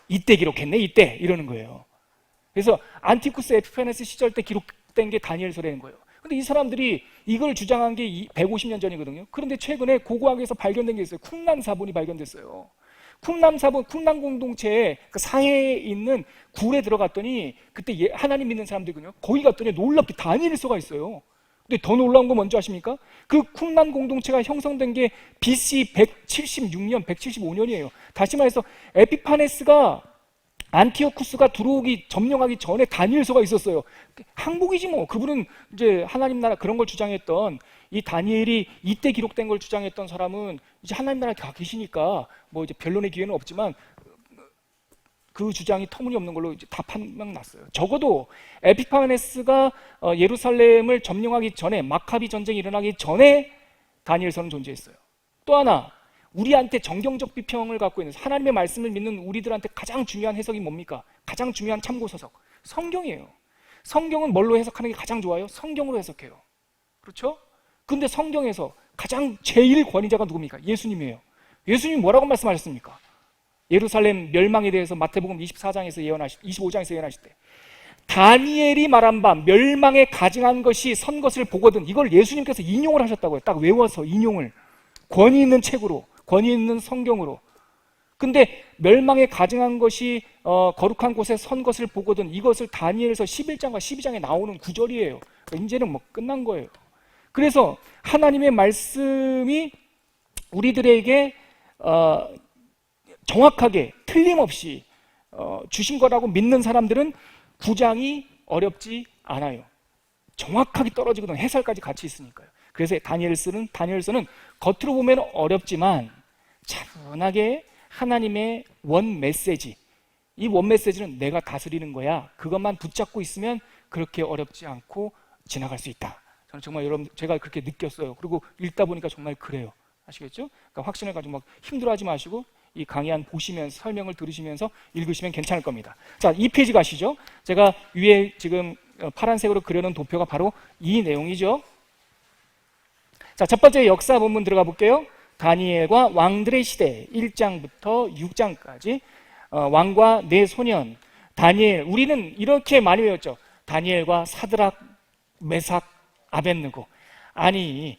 이때 기록했네 이때 이러는 거예요. 그래서 안티오쿠스 에피파네스 시절 때 기록된 게 다니엘서라는 거예요. 근데 이 사람들이 이걸 주장한 게 150년 전이거든요. 그런데 최근에 고고학에서 발견된 게 있어요. 쿰란 사본이 발견됐어요. 쿰란 사본, 쿰란 공동체의 그 상해에 있는 굴에 들어갔더니 그때 하나님 믿는 사람들이거든요. 거기 갔더니 놀랍게 다니엘서가 있어요. 근데 더 놀라운 거 뭔지 아십니까? 그 쿰란 공동체가 형성된 게 BC 176년, 175년이에요. 다시 말해서 에피파네스가 안티오쿠스가 점령하기 전에 다니엘서가 있었어요. 항복이지 뭐. 그분은 이제 하나님 나라 그런 걸 주장했던, 이 다니엘이 이때 기록된 걸 주장했던 사람은 이제 하나님 나라에 가 계시니까 뭐 이제 변론의 기회는 없지만 그 주장이 터무니없는 걸로 이제 다 판명 났어요. 적어도 에피파네스가 예루살렘을 점령하기 전에, 마카비 전쟁이 일어나기 전에 다니엘서는 존재했어요. 또 하나, 우리한테 정경적 비평을 갖고 있는, 하나님의 말씀을 믿는 우리들한테 가장 중요한 해석이 뭡니까? 가장 중요한 참고서적, 성경이에요. 성경은 뭘로 해석하는 게 가장 좋아요? 성경으로 해석해요. 그렇죠? 근데 성경에서 가장 제일 권위자가 누굽니까? 예수님이에요. 예수님이 뭐라고 말씀하셨습니까? 예루살렘 멸망에 대해서 마태복음 25장에서 예언하실 때 다니엘이 말한 바 멸망에 가증한 것이 선 것을 보거든, 이걸 예수님께서 인용을 하셨다고요. 딱 외워서 인용을, 권위 있는 책으로, 권위 있는 성경으로. 근데 멸망에 가증한 것이 거룩한 곳에 선 것을 보거든, 이것을 다니엘서 11장과 12장에 나오는 구절이에요. 이제는 뭐 끝난 거예요. 그래서 하나님의 말씀이 우리들에게 정확하게 틀림없이 주신 거라고 믿는 사람들은 구장이 어렵지 않아요. 정확하게 떨어지거든, 해설까지 같이 있으니까요. 그래서 다니엘서는 겉으로 보면 어렵지만 차분하게 하나님의 원 메시지, 이 원 메시지는 내가 다스리는 거야, 그것만 붙잡고 있으면 그렇게 어렵지 않고 지나갈 수 있다. 저는 정말 여러분, 제가 그렇게 느꼈어요. 그리고 읽다 보니까 정말 그래요. 아시겠죠? 그러니까 확신을 가지고 막 힘들어하지 마시고 이 강의안 보시면서, 설명을 들으시면서 읽으시면 괜찮을 겁니다. 자, 2페이지 가시죠. 제가 위에 지금 파란색으로 그려놓은 도표가 바로 이 내용이죠. 자, 첫 번째 역사 본문 들어가 볼게요. 다니엘과 왕들의 시대 1장부터 6장까지 왕과 네 소년 다니엘. 우리는 이렇게 많이 외웠죠. 다니엘과 사드락, 메삭, 아벳느고. 아니,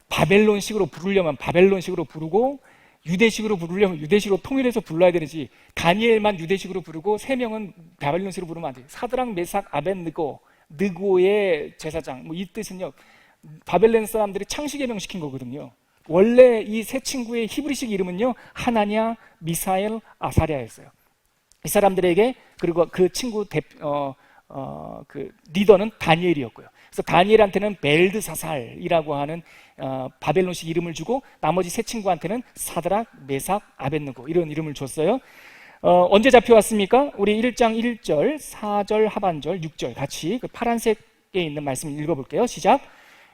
바벨론식으로 부르려면 바벨론식으로 부르고, 유대식으로 부르려면 유대식으로 통일해서 불러야 되는지, 다니엘만 유대식으로 부르고 세 명은 바벨론식으로 부르면 안 돼요. 사드락, 메삭, 아벳느고, 느고의 제사장, 뭐 이 뜻은요, 바벨론 사람들이 창시 개명시킨 거거든요. 원래 이 세 친구의 히브리식 이름은요, 하나냐, 미사엘, 아사랴였어요. 이 사람들에게, 그리고 그 친구 그 리더는 다니엘이었고요. 그래서 다니엘한테는 벨드사살이라고 하는 바벨론식 이름을 주고, 나머지 세 친구한테는 사드락, 메삭, 아벳느고 이런 이름을 줬어요. 언제 잡혀왔습니까? 우리 1장 1절, 4절 하반절, 6절 같이 그 파란색에 있는 말씀 읽어볼게요. 시작.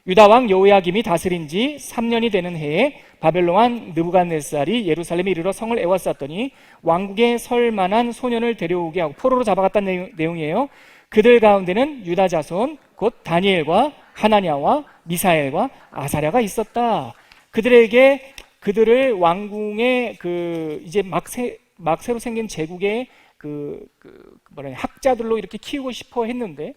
유다왕 여호야김이 다스린 지 3년이 되는 해에 바벨론 왕 느부갓네살이 예루살렘에 이르러 성을 에워쌌더니 왕국에 설 만한 소년을 데려오게 하고, 포로로 잡아갔다는 내용이에요. 그들 가운데는 유다 자손 곧 다니엘과 하나냐와 미사엘과 아사랴가 있었다. 그들을 왕궁의 이제 막 새로 생긴 제국의 학자들로 이렇게 키우고 싶어 했는데,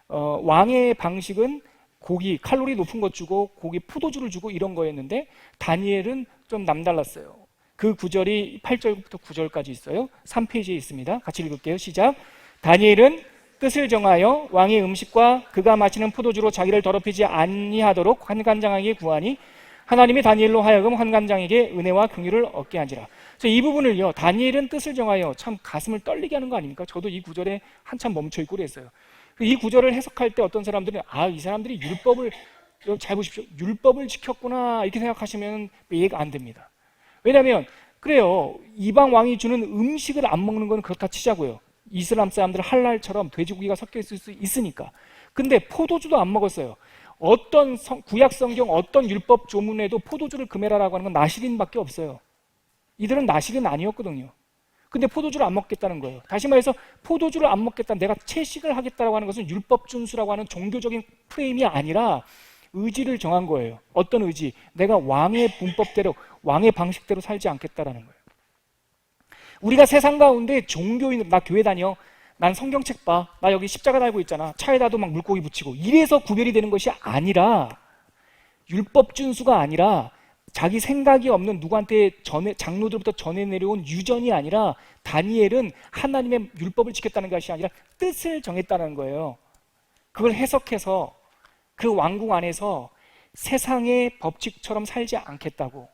왕의 방식은 고기, 칼로리 높은 것 주고 고기 포도주를 주고 이런 거였는데, 다니엘은 좀 남달랐어요. 그 구절이 8절부터 9절까지 있어요. 3페이지에 있습니다. 같이 읽을게요. 시작. 다니엘은 뜻을 정하여 왕의 음식과 그가 마시는 포도주로 자기를 더럽히지 아니하도록 환관장에게 구하니 하나님이 다니엘로 하여금 환관장에게 은혜와 긍휼을 얻게 한지라. 이 부분을요, 다니엘은 뜻을 정하여, 참 가슴을 떨리게 하는 거 아닙니까? 저도 이 구절에 한참 멈춰있고 그랬어요. 이 구절을 해석할 때 어떤 사람들은 이 사람들이 율법을, 잘 보십시오, 율법을 지켰구나 이렇게 생각하시면 이해가 안 됩니다. 왜냐하면 그래요, 이방 왕이 주는 음식을 안 먹는 건 그렇다 치자고요. 이슬람 사람들은 할랄처럼 돼지고기가 섞여 있을 수 있으니까. 근데 포도주도 안 먹었어요. 어떤 구약 성경 어떤 율법 조문에도 포도주를 금해라라고 하는 건 나시린밖에 없어요. 이들은 나시린 아니었거든요. 근데 포도주를 안 먹겠다는 거예요. 다시 말해서 포도주를 안 먹겠다, 내가 채식을 하겠다라고 하는 것은 율법 준수라고 하는 종교적인 프레임이 아니라 의지를 정한 거예요. 어떤 의지? 내가 왕의 문법대로, 왕의 방식대로 살지 않겠다라는 거예요. 우리가 세상 가운데 종교인, 나 교회 다녀, 난 성경책 봐, 나 여기 십자가 달고 있잖아, 차에다도 막 물고기 붙이고, 이래서 구별이 되는 것이 아니라, 율법 준수가 아니라 자기 생각이 없는 누구한테 장로들부터 전해 내려온 유전이 아니라, 다니엘은 하나님의 율법을 지켰다는 것이 아니라 뜻을 정했다는 거예요. 그걸 해석해서 그 왕궁 안에서 세상의 법칙처럼 살지 않겠다고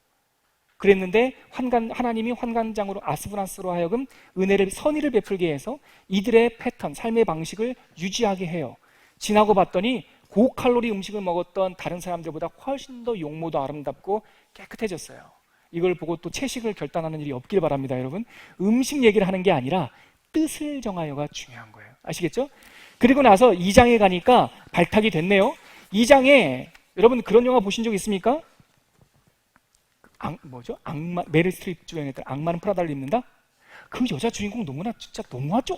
그랬는데, 하나님이 환관장으로, 아스브나스로 하여금 은혜를, 선의를 베풀게 해서 이들의 패턴, 삶의 방식을 유지하게 해요. 지나고 봤더니 고칼로리 음식을 먹었던 다른 사람들보다 훨씬 더 용모도 아름답고 깨끗해졌어요. 이걸 보고 또 채식을 결단하는 일이 없길 바랍니다, 여러분. 음식 얘기를 하는 게 아니라 뜻을 정하여가 중요한 거예요. 아시겠죠? 그리고 나서 2장에 가니까 발탁이 됐네요. 2장에 여러분 그런 영화 보신 적 있습니까? 메릴 스트립 주연했던 악마는 프라다를 입는다? 그 여자 주인공 너무나 진짜 너무하죠?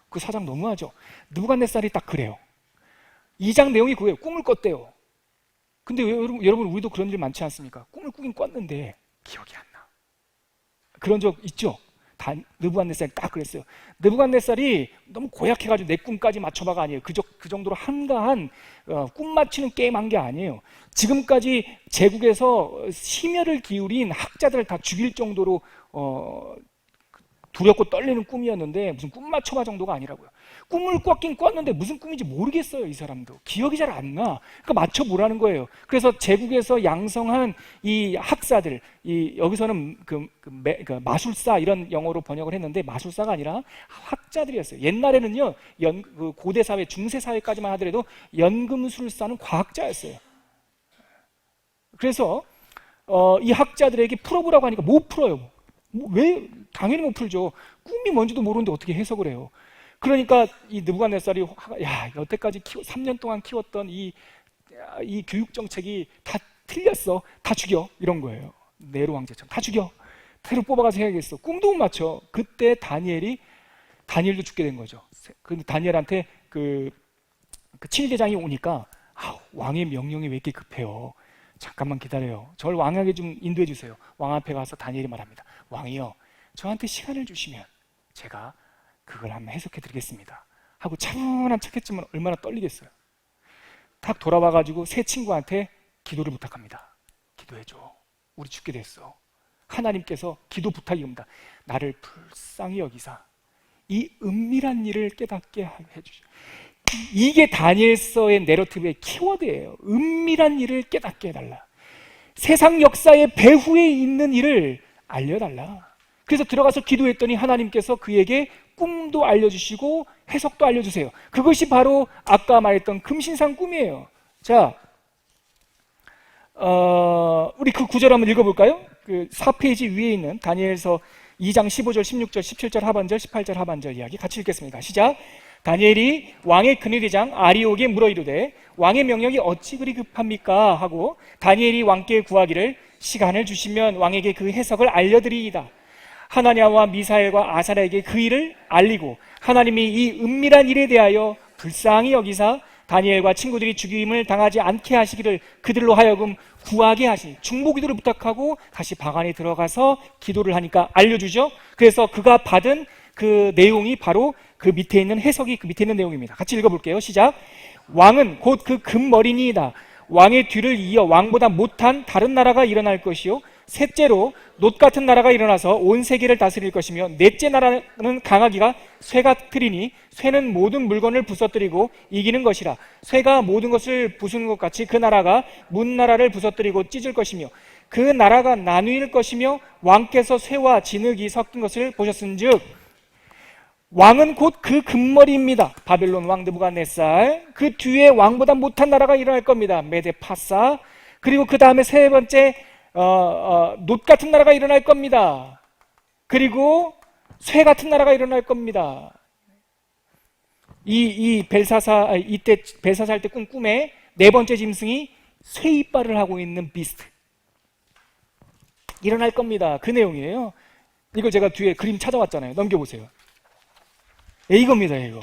그 사장 너무하죠? 느부갓네살이 딱 그래요. 2장 내용이 그거예요. 꿈을 꿨대요. 근데 여러분 우리도 그런 일 많지 않습니까? 꿈을 꾸긴 꿨는데 기억이 안 나. 그런 적 있죠? 느부갓네살이 딱 그랬어요. 느부갓네살이 너무 고약해가지고 내 꿈까지 맞춰봐가 아니에요. 그 정도로 한가한 꿈 맞추는 게임 한 게 아니에요. 지금까지 제국에서 심혈을 기울인 학자들을 다 죽일 정도로 두렵고 떨리는 꿈이었는데 무슨 꿈 맞춰봐 정도가 아니라고요. 꿈을 꿨긴 꿨는데 무슨 꿈인지 모르겠어요. 이 사람도 기억이 잘 안 나. 그러니까 맞춰보라는 거예요. 그래서 제국에서 양성한 이 학사들, 여기서는 그 마술사 이런 영어로 번역을 했는데 마술사가 아니라 학자들이었어요. 옛날에는요, 그 고대 사회, 중세 사회까지만 하더라도 연금술사는 과학자였어요. 그래서 이 학자들에게 풀어보라고 하니까 못 풀어요. 왜? 당연히 못 풀죠. 꿈이 뭔지도 모르는데 어떻게 해석을 해요? 그러니까 이 느부갓네살이 여태까지 3년 동안 키웠던 이 교육 정책이 다 틀렸어. 다 죽여. 이런 거예요. 네로 황제처럼 다 죽여. 새로 뽑아가서 해야겠어. 꿈도 못 맞춰. 그때 다니엘도 죽게 된 거죠. 근데 다니엘한테 그 친위대장이 오니까 왕의 명령이 왜 이렇게 급해요? 잠깐만 기다려요. 저를 왕에게 좀 인도해 주세요. 왕 앞에 가서 다니엘이 말합니다. 왕이요, 저한테 시간을 주시면 제가 그걸 한번 해석해 드리겠습니다 하고 차분한 척했지만 얼마나 떨리겠어요. 딱 돌아와가지고 새 친구한테 기도를 부탁합니다. 기도해줘. 우리 죽게 됐어. 하나님께서 기도 부탁이 옵니다. 나를 불쌍히 여기사 이 은밀한 일을 깨닫게 해주시오. 이게 다니엘서의 내러티브의 키워드예요. 은밀한 일을 깨닫게 해달라. 세상 역사의 배후에 있는 일을 알려달라. 그래서 들어가서 기도했더니 하나님께서 그에게 꿈도 알려주시고 해석도 알려주세요. 그것이 바로 아까 말했던 금신상 꿈이에요. 자, 우리 그 구절 한번 읽어볼까요? 그 4페이지 위에 있는 다니엘서 2장 15절, 16절, 17절 하반절, 18절 하반절 이야기 같이 읽겠습니다. 시작. 다니엘이 왕의 근위대장 아리옥에 물어 이르되 왕의 명령이 어찌 그리 급합니까? 하고 다니엘이 왕께 구하기를 시간을 주시면 왕에게 그 해석을 알려드리이다. 하나냐와 미사엘과 아사랴에게 그 일을 알리고 하나님이 이 은밀한 일에 대하여 불쌍히 여기사 다니엘과 친구들이 죽임을 당하지 않게 하시기를 그들로 하여금 구하게 하시니 중보기도를 부탁하고 다시 방 안에 들어가서 기도를 하니까 알려주죠. 그래서 그가 받은 그 내용이 바로 그 밑에 있는 해석이 그 밑에 있는 내용입니다. 같이 읽어볼게요. 시작. 왕은 곧 그 금머리니이다. 왕의 뒤를 이어 왕보다 못한 다른 나라가 일어날 것이요 셋째로 놋 같은 나라가 일어나서 온 세계를 다스릴 것이며 넷째 나라는 강하기가 쇠가 트리니 쇠는 모든 물건을 부서뜨리고 이기는 것이라. 쇠가 모든 것을 부수는 것 같이 그 나라가 문 나라를 부서뜨리고 찢을 것이며 그 나라가 나누일 것이며 왕께서 쇠와 진흙이 섞인 것을 보셨은즉 왕은 곧 그 금머리입니다. 바벨론 왕 느부갓네살. 그 뒤에 왕보다 못한 나라가 일어날 겁니다. 메데 파사. 그리고 그 다음에 세 번째 놋 같은 나라가 일어날 겁니다. 그리고 쇠 같은 나라가 일어날 겁니다. 이때 벨사사 할 때 꿈에 네 번째 짐승이 쇠 이빨을 하고 있는 비스트 일어날 겁니다. 그 내용이에요. 이걸 제가 뒤에 그림 찾아왔잖아요. 넘겨보세요. 이겁니다. 이거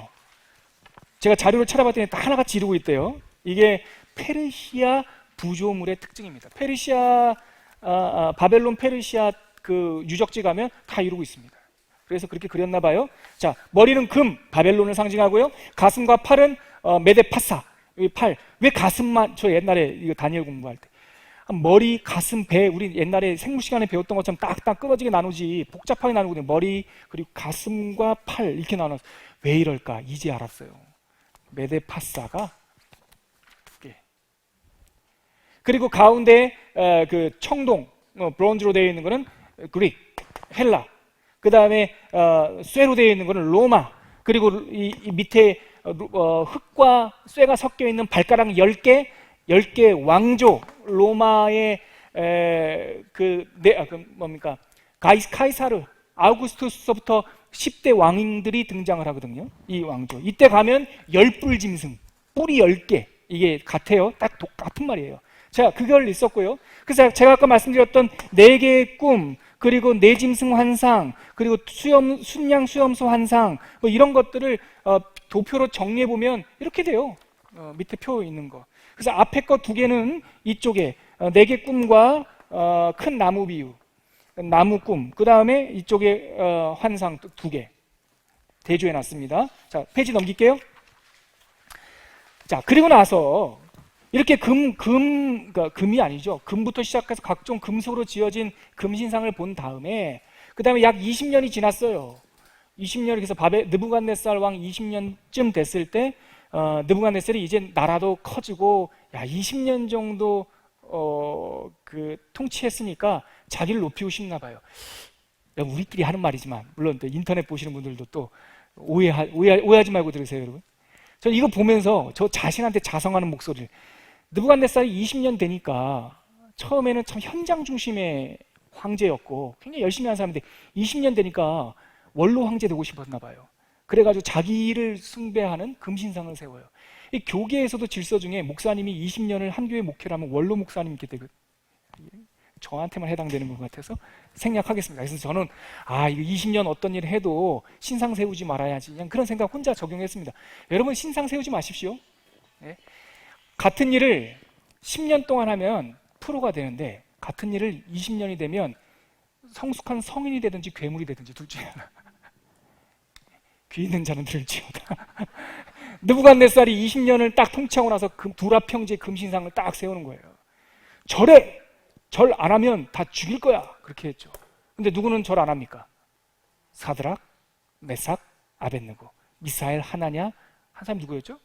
제가 자료를 찾아봤더니 다 하나같이 이루고 있대요. 이게 페르시아 부조물의 특징입니다. 바벨론 페르시아 그 유적지 가면 다 이루고 있습니다. 그래서 그렇게 그렸나 봐요. 자, 머리는 금, 바벨론을 상징하고요. 가슴과 팔은 메데파사. 이 팔. 왜 가슴만? 저 옛날에 이거 다니엘 공부할 때 머리, 가슴, 배, 우리 옛날에 생물 시간에 배웠던 것처럼 딱딱 끊어지게 나누지 복잡하게 나누거든요. 머리, 그리고 가슴과 팔 이렇게 나눠서. 왜 이럴까? 이제 알았어요. 메데파사가 두 개. 그리고 가운데 그 청동, 브론즈로 되어 있는 거는 그릭, 헬라. 그 다음에 쇠로 되어 있는 거는 로마. 그리고 이 밑에 흙과 쇠가 섞여 있는 발가락 10개, 10개 왕조, 로마의 뭡니까? 카이사르, 아우구스투스부터 10대 왕들이 등장을 하거든요. 이 왕조. 이때 가면 10뿔 짐승, 뿔이 10개. 이게 같아요. 딱 똑같은 말이에요. 자, 그걸 있었고요. 그래서 제가 아까 말씀드렸던 네 개의 꿈, 그리고 내짐승 환상, 그리고 순양 수염소 환상, 뭐 이런 것들을 도표로 정리해 보면 이렇게 돼요. 밑에 표 있는 거. 그래서 앞에 거 두 개는 이쪽에 네 개 꿈과 큰 나무 비유, 나무 꿈. 그 다음에 이쪽에 환상 두 개 대조해 놨습니다. 자, 페이지 넘길게요. 자, 그리고 나서 이렇게 그러니까 금이 아니죠. 금부터 시작해서 각종 금속으로 지어진 금신상을 본 다음에 그 다음에 약 20년이 지났어요. 20년, 그래서 느부갓네살 왕 20년쯤 됐을 때 느부갓네살이 이제 나라도 커지고, 야, 20년 정도 그 통치했으니까 자기를 높이고 싶나 봐요. 우리끼리 하는 말이지만 물론 인터넷 보시는 분들도 또 오해하지 말고 들으세요, 여러분. 저 이거 보면서 저 자신한테 자성하는 목소리를, 느부갓네살이 20년 되니까 처음에는 참 현장 중심의 황제였고 굉장히 열심히 한 사람인데 20년 되니까 원로 황제 되고 싶었나 봐요. 그래가지고 자기를 숭배하는 금신상을 세워요. 이 교계에서도 질서 중에 목사님이 20년을 한 교회 목회를 하면 원로 목사님께 되거든요. 저한테만 해당되는 것 같아서 생략하겠습니다. 그래서 저는 이거 20년 어떤 일을 해도 신상 세우지 말아야지, 그냥 그런 생각 혼자 적용했습니다. 여러분, 신상 세우지 마십시오. 네? 같은 일을 10년 동안 하면 프로가 되는데 같은 일을 20년이 되면 성숙한 성인이 되든지 괴물이 되든지 둘 중에 하나. 귀 있는 자는 들을지어다. 느부갓네살이 20년을 딱 통치하고 나서 두랍 평지에 금신상을 딱 세우는 거예요. 절에 절 안 하면 다 죽일 거야, 그렇게 했죠. 근데 누구는 절 안 합니까? 사드락, 메삭, 아벳느고, 미사엘, 하나냐, 한 사람이 누구였죠?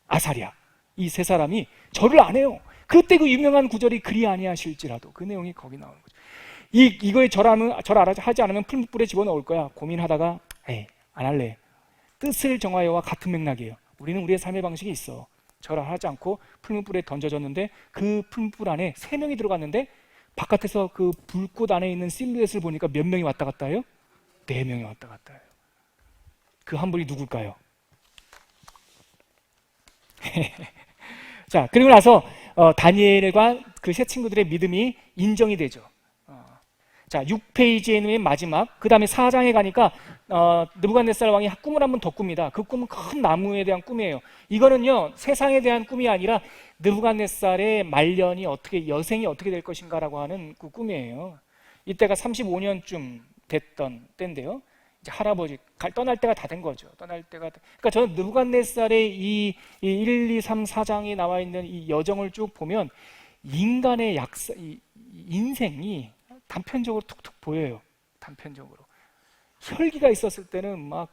아사랴. 이 세 사람이 절을 안 해요. 그때 그 유명한 구절이 그리 아니하실지라도, 그 내용이 거기 나오는 거죠. 이거에 하지 않으면 풀무불에 집어넣을 거야. 고민하다가 안 할래. 뜻을 정하여와 같은 맥락이에요. 우리는 우리의 삶의 방식이 있어. 절을 하지 않고 풀무불에 던져졌는데 그 풀무불 안에 3명이 들어갔는데 바깥에서 그 불꽃 안에 있는 실루엣을 보니까 몇 명이 왔다 갔다 해요? 4명이 왔다 갔다 해요. 그 한 분이 누굴까요? 자, 그리고 나서 다니엘과 그 세 친구들의 믿음이 인정이 되죠. 자, 6페이지에 있는 마지막, 그 다음에 4장에 가니까 느부갓네살 왕이 꿈을 한 번 더 꿉니다. 그 꿈은 큰 나무에 대한 꿈이에요. 이거는요, 세상에 대한 꿈이 아니라 느부갓네살의 말년이 여생이 어떻게 될 것인가라고 하는 그 꿈이에요. 이때가 35년쯤 됐던 때인데요. 이제 할아버지 떠날 때가 다 된 거죠. 그러니까 저는 느부갓네살의 이 1, 2, 3, 4장에 나와 있는 이 여정을 쭉 보면 인간의 인생이 단편적으로 툭툭 보여요. 단편적으로. 혈기가 있었을 때는 막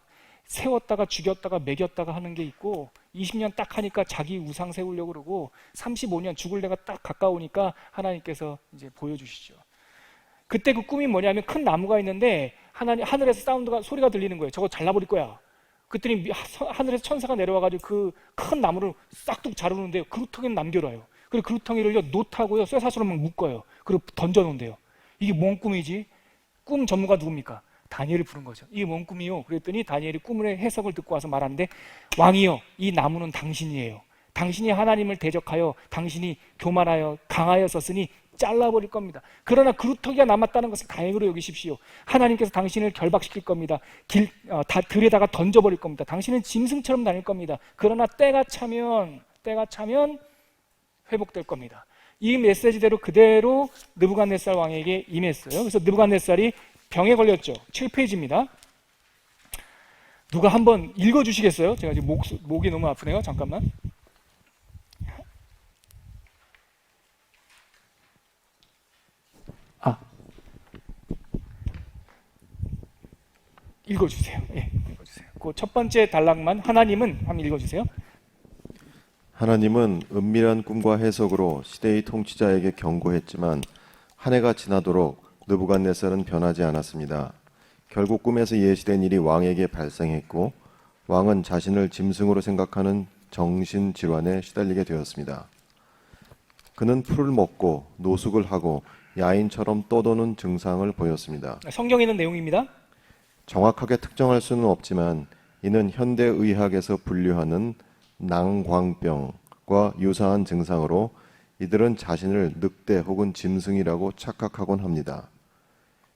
세웠다가 죽였다가 먹였다가 하는 게 있고, 20년 딱 하니까 자기 우상 세우려고 그러고, 35년 죽을 때가 딱 가까우니까 하나님께서 이제 보여주시죠. 그때 그 꿈이 뭐냐면 큰 나무가 있는데 하늘에서 소리가 들리는 거예요. 저거 잘라버릴 거야. 그랬더니 하늘에서 천사가 내려와가지고 그 큰 나무를 싹둑 자르는데요. 그루터기는 남겨놔요. 그리고 그루터기를요 노트하고요 쇠사슬로 막 묶어요. 그리고 던져놓은대요. 이게 뭔 꿈이지? 꿈 전문가 누굽니까? 다니엘을 부른 거죠. 이게 뭔 꿈이요? 그랬더니 다니엘이 꿈의 해석을 듣고 와서 말하는데, 왕이요, 이 나무는 당신이에요. 당신이 하나님을 대적하여 당신이 교만하여 강하였었으니 잘라버릴 겁니다. 그러나 그루터기가 남았다는 것을 다행으로 여기십시오. 하나님께서 당신을 결박시킬 겁니다. 들에다가 던져버릴 겁니다. 당신은 짐승처럼 다닐 겁니다. 그러나 때가 차면 회복될 겁니다. 이 메시지대로 그대로 느부갓네살 왕에게 임했어요. 그래서 느부갓네살이 병에 걸렸죠. 7페이지입니다. 누가 한번 읽어주시겠어요? 제가 지금 목이 너무 아프네요. 잠깐만. 읽어주세요. 예, 읽어주세요. 그 첫 번째 단락만 하나님은 한번 읽어주세요. 하나님은 은밀한 꿈과 해석으로 시대의 통치자에게 경고했지만 한 해가 지나도록 느부갓네살은 변하지 않았습니다. 결국 꿈에서 예시된 일이 왕에게 발생했고 왕은 자신을 짐승으로 생각하는 정신질환에 시달리게 되었습니다. 그는 풀을 먹고 노숙을 하고 야인처럼 떠도는 증상을 보였습니다. 성경에 있는 내용입니다. 정확하게 특정할 수는 없지만 이는 현대의학에서 분류하는 낭광병 과 유사한 증상으로 이들은 자신을 늑대 혹은 짐승이라고 착각하곤 합니다.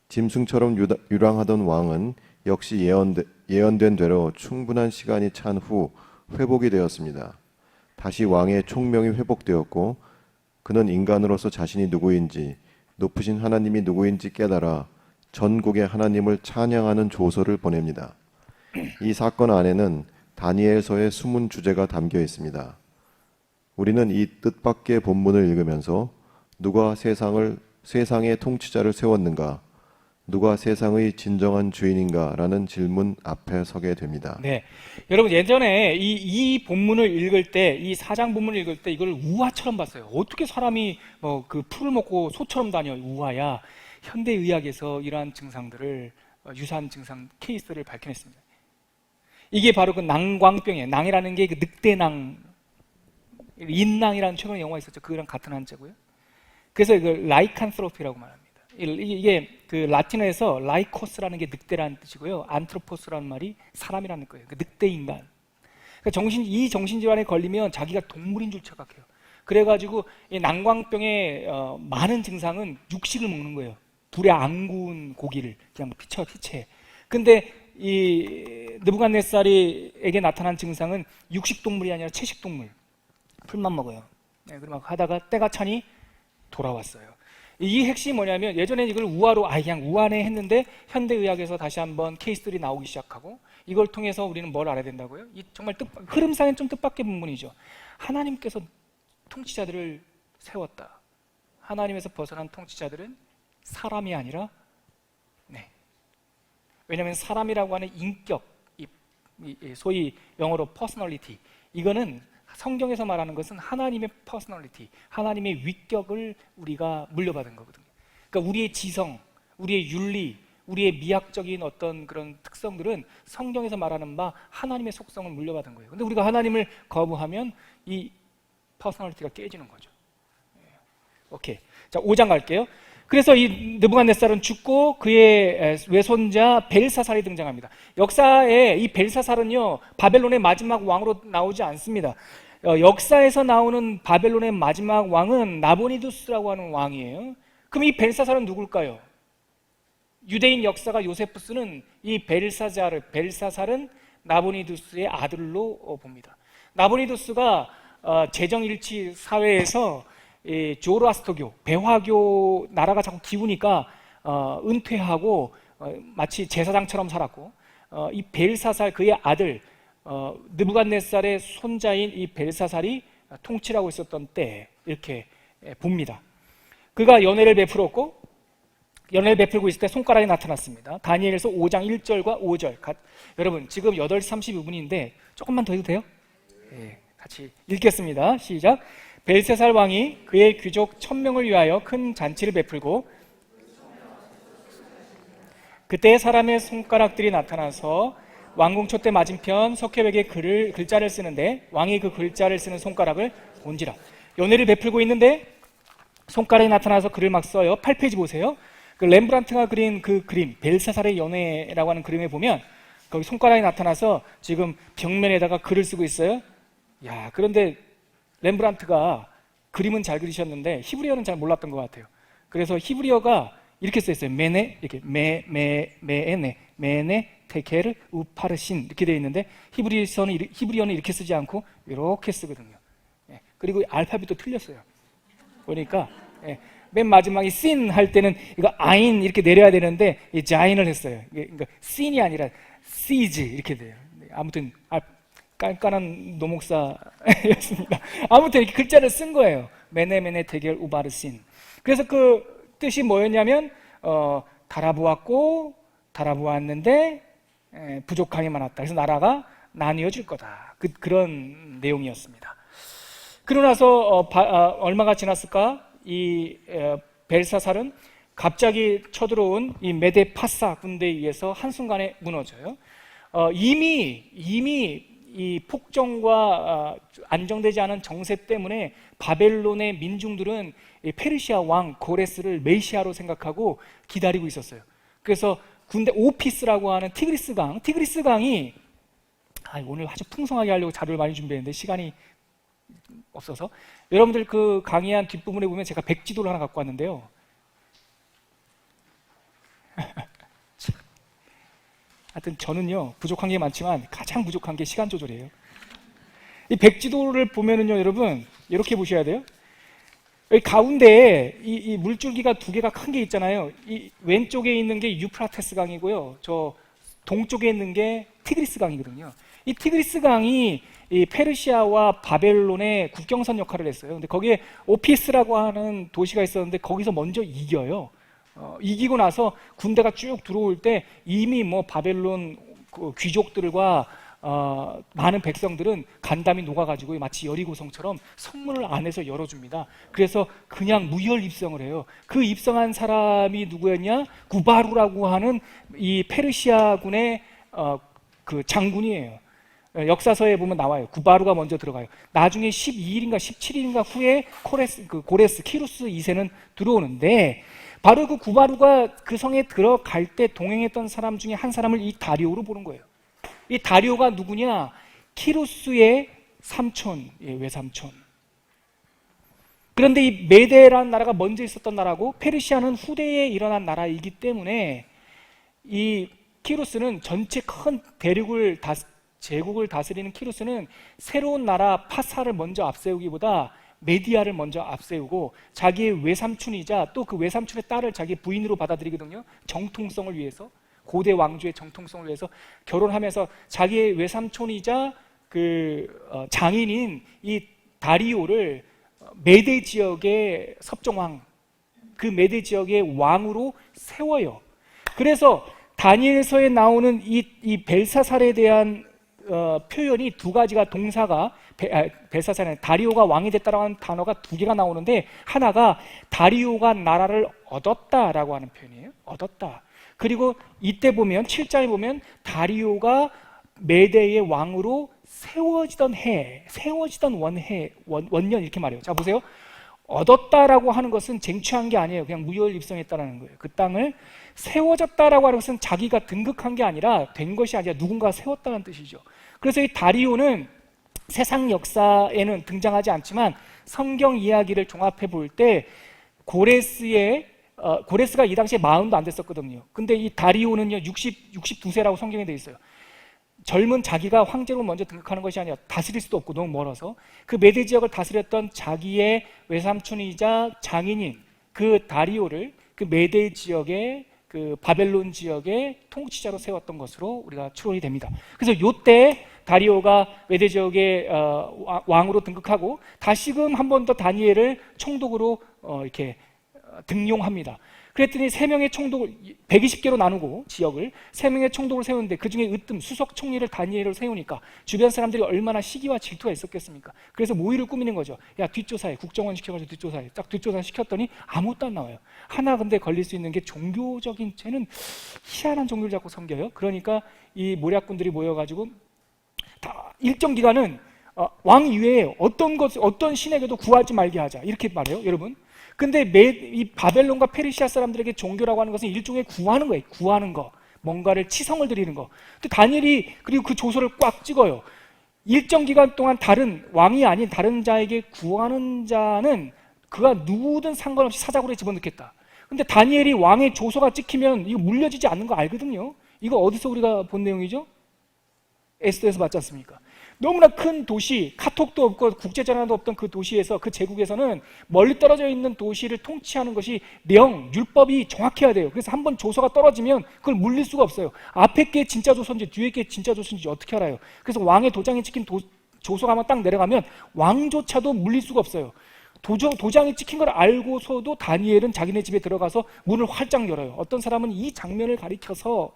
짐승처럼 유랑하던 왕은 역시 예언된 대로 충분한 시간이 찬 후 회복이 되었습니다. 다시 왕의 총명이 회복되었고 그는 인간으로서 자신이 누구인지 높으신 하나님이 누구인지 깨달아 전국에 하나님을 찬양하는 조서를 보냅니다. 이 사건 안에는 다니엘서의 숨은 주제가 담겨 있습니다. 우리는 이 뜻밖의 본문을 읽으면서 누가 세상의 통치자를 세웠는가? 누가 세상의 진정한 주인인가라는 질문 앞에 서게 됩니다. 네, 여러분 예전에 이 본문을 읽을 때, 이 사장 본문을 읽을 때 이걸 우화처럼 봤어요. 어떻게 사람이 뭐 그 풀을 먹고 소처럼 다녀? 우화야. 현대 의학에서 이러한 증상들을 유사한 증상 케이스를 밝혀냈습니다. 이게 바로 그 낭광병이에요. 낭이라는 게 그 늑대낭, 인낭이라는 최근에 영화 있었죠. 그거랑 같은 한자고요. 그래서 이걸 라이칸스로피라고 말합니다. 이게 그 라틴어에서 라이코스라는 게 늑대라는 뜻이고요. 안트로포스라는 말이 사람이라는 거예요. 그 늑대 인간. 그러니까 이 정신질환에 걸리면 자기가 동물인 줄 착각해요. 그래가지고 이 난광병의 많은 증상은 육식을 먹는 거예요. 불에 안 구운 고기를 그냥 피채. 근데 이 느부갓네살에게 나타난 증상은 육식 동물이 아니라 채식 동물. 풀만 먹어요. 네, 그러면 하다가 때가 차니 돌아왔어요. 이 핵심이 뭐냐면 예전에 이걸 우화로 그냥 우화네 했는데 현대의학에서 다시 한번 케이스들이 나오기 시작하고 이걸 통해서 우리는 뭘 알아야 된다고요? 이 정말 흐름상엔 좀 뜻밖의 부분이죠. 하나님께서 통치자들을 세웠다. 하나님에서 벗어난 통치자들은 사람이 아니라 왜냐하면 사람이라고 하는 인격, 소위 영어로 personality, 이거는 성경에서 말하는 것은 하나님의 퍼스널리티, 하나님의 위격을 우리가 물려받은 거거든요. 그러니까 우리의 지성, 우리의 윤리, 우리의 미학적인 어떤 그런 특성들은 성경에서 말하는 바 하나님의 속성을 물려받은 거예요. 근데 우리가 하나님을 거부하면 이 퍼스널리티가 깨지는 거죠. 오케이. 자, 5장 갈게요. 그래서 이 느부갓네살은 죽고 그의 외손자 벨사살이 등장합니다. 역사에 이 벨사살은요 바벨론의 마지막 왕으로 나오지 않습니다. 역사에서 나오는 바벨론의 마지막 왕은 나보니두스라고 하는 왕이에요. 그럼 이 벨사살은 누굴까요? 유대인 역사가 요세푸스는 이 벨사살은 나보니두스의 아들로 봅니다. 나보니두스가 재정일치 사회에서 조로아스터교, 배화교 나라가 자꾸 기우니까 은퇴하고 마치 제사장처럼 살았고 이 벨사살 그의 아들 느부갓네살의 손자인 이 벨사살이 통치를 하고 있었던 때 이렇게 봅니다. 그가 연회를 베풀었고 연회를 베풀고 있을 때 손가락이 나타났습니다. 다니엘서 5장 1절과 5절 여러분 지금 8시 32분인데 조금만 더 해도 돼요? 네, 같이 읽겠습니다. 시작. 벨사살 왕이 그의 귀족 1000명을 위하여 큰 잔치를 베풀고 그때 사람의 손가락들이 나타나서 왕궁 촛대 맞은편 석회벽에 글자를 쓰는데 왕이 그 글자를 쓰는 손가락을 본지라. 연회를 베풀고 있는데 손가락이 나타나서 글을 막 써요. 8페이지 보세요. 그 렘브란트가 그린 그 그림 벨사살의 연회라고 하는 그림에 보면 거기 손가락이 나타나서 지금 벽면에다가 글을 쓰고 있어요. 야, 그런데 렘브란트가 그림은 잘 그리셨는데 히브리어는 잘 몰랐던 것 같아요. 그래서 히브리어가 이렇게 써 있어요. 메네 이렇게 메네 테케르 우파르신 이렇게 되어 있는데 히브리어는 이렇게 쓰지 않고 이렇게 쓰거든요. 그리고 알파벳도 틀렸어요. 보니까 맨 마지막에 씬 할 때는 이거 아인 이렇게 내려야 되는데 이 자인을 했어요. 그러니까 씬이 아니라 시즈 이렇게 돼요. 아무튼 깐깐한 노목사였습니다. 아무튼 이렇게 글자를 쓴 거예요. 메네 테겔 우바르신. 그래서 그 뜻이 뭐였냐면 달아보았고 달아보았는데 부족함이 많았다. 그래서 나라가 나뉘어질 거다. 그런 내용이었습니다. 그러고 나서 얼마가 지났을까? 이 벨사살은 갑자기 쳐들어온 이 메데 파사 군대에 의해서 한순간에 무너져요. 이미 이 폭정과 안정되지 않은 정세 때문에 바벨론의 민중들은 페르시아 왕 고레스를 메시아로 생각하고 기다리고 있었어요. 그래서 군대 오피스라고 하는 티그리스 강이 오늘 아주 풍성하게 하려고 자료를 많이 준비했는데 시간이 없어서. 여러분들 그 강의한 뒷부분에 보면 제가 백지도를 하나 갖고 왔는데요. 하여튼 저는요, 부족한 게 많지만 가장 부족한 게 시간 조절이에요. 이 백지도를 보면은요, 여러분, 이렇게 보셔야 돼요. 여기 가운데에 이 물줄기가 두 개가 큰 게 있잖아요. 이 왼쪽에 있는 게 유프라테스 강이고요. 저 동쪽에 있는 게 티그리스 강이거든요. 이 티그리스 강이 이 페르시아와 바벨론의 국경선 역할을 했어요. 근데 거기에 오피스라고 하는 도시가 있었는데 거기서 먼저 이겨요. 이기고 나서 군대가 쭉 들어올 때 이미 뭐 바벨론 그 귀족들과 많은 백성들은 간담이 녹아가지고 마치 여리고성처럼 성문을 안에서 열어줍니다. 그래서 그냥 무혈 입성을 해요. 그 입성한 사람이 누구였냐? 구바루라고 하는 이 페르시아군의 그 장군이에요. 역사서에 보면 나와요. 구바루가 먼저 들어가요. 나중에 12일인가 17일인가 후에 고레스, 키루스 2세는 들어오는데, 바로 그 구바루가 그 성에 들어갈 때 동행했던 사람 중에 한 사람을 이 다리오로 보는 거예요. 이 다리오가 누구냐? 키루스의 삼촌, 외삼촌. 그런데 이 메데라는 나라가 먼저 있었던 나라고 페르시아는 후대에 일어난 나라이기 때문에 이 키루스는 전체 큰 제국을 다스리는 키루스는 새로운 나라 파사를 먼저 앞세우기보다 메디아를 먼저 앞세우고 자기의 외삼촌이자 또 그 외삼촌의 딸을 자기 부인으로 받아들이거든요. 정통성을 위해서, 고대 왕조의 정통성을 위해서 결혼하면서 자기의 외삼촌이자 장인인 이 다리오를 메데 지역의 섭정왕, 그 메데 지역의 왕으로 세워요. 그래서 다니엘서에 나오는 이 벨사살에 대한 표현이 두 가지가, 동사가 벨사살에 다리오가 왕이 됐다라고 하는 단어가 두 개가 나오는데, 하나가 다리오가 나라를 얻었다라고 하는 표현이에요. 얻었다. 그리고 이때 보면 7장에 보면 다리오가 메대의 왕으로 세워지던 원년 이렇게 말해요. 자 보세요. 얻었다라고 하는 것은 쟁취한 게 아니에요. 그냥 무혈 입성했다라는 거예요. 그 땅을 세워졌다라고 하는 것은 자기가 등극한 게 아니라, 된 것이 아니라 누군가 세웠다는 뜻이죠. 그래서 이 다리오는 세상 역사에는 등장하지 않지만 성경 이야기를 종합해 볼 때 고레스가 이 당시에 40도 안 됐었거든요. 근데 이 다리오는요 62세라고 성경에 되어 있어요. 젊은 자기가 황제로 먼저 등극하는 것이 아니라, 다스릴 수도 없고 너무 멀어서 그 메데 지역을 다스렸던 자기의 외삼촌이자 장인인 그 다리오를 그 메데 지역의 그 바벨론 지역의 통치자로 세웠던 것으로 우리가 추론이 됩니다. 그래서 이때 다리오가 메데 지역의 왕으로 등극하고 다시금 한 번 더 다니엘을 총독으로 이렇게 등용합니다. 그랬더니 3명의 총독을 120개로 나누고 지역을 3명의 총독을 세우는데 그 중에 수석 총리를 다니엘을 세우니까 주변 사람들이 얼마나 시기와 질투가 있었겠습니까? 그래서 모의를 꾸미는 거죠. 야, 뒷조사해. 국정원 시켜가지고 뒷조사해. 딱 뒷조사 시켰더니 아무것도 안 나와요. 하나 근데 걸릴 수 있는 게 종교적인 죄는 희한한 종교를 자꾸 섬겨요. 그러니까 이 모략군들이 모여가지고 다 일정 기간은 왕 이외에 어떤 신에게도 구하지 말게 하자. 이렇게 말해요, 여러분. 근데 이 바벨론과 페르시아 사람들에게 종교라고 하는 것은 일종의 구하는 거예요. 구하는 거, 뭔가를 치성을 드리는 거. 근데 다니엘이 그리고 그 조서를 꽉 찍어요. 일정 기간 동안 다른 왕이 아닌 다른 자에게 구하는 자는 그가 누구든 상관없이 사자굴에 집어넣겠다. 근데 다니엘이 왕의 조서가 찍히면 이거 물려지지 않는 거 알거든요. 이거 어디서 우리가 본 내용이죠? 에스더에서 봤지 않습니까? 너무나 큰 도시, 카톡도 없고 국제전화도 없던 그 도시에서, 그 제국에서는 멀리 떨어져 있는 도시를 통치하는 것이 율법이 정확해야 돼요. 그래서 한번 조서가 떨어지면 그걸 물릴 수가 없어요. 앞에 게 진짜 조서인지 뒤에 게 진짜 조서인지 어떻게 알아요? 그래서 왕의 도장이 찍힌 조서가 한번 딱 내려가면 왕조차도 물릴 수가 없어요. 도장이 찍힌 걸 알고서도 다니엘은 자기네 집에 들어가서 문을 활짝 열어요. 어떤 사람은 이 장면을 가리켜서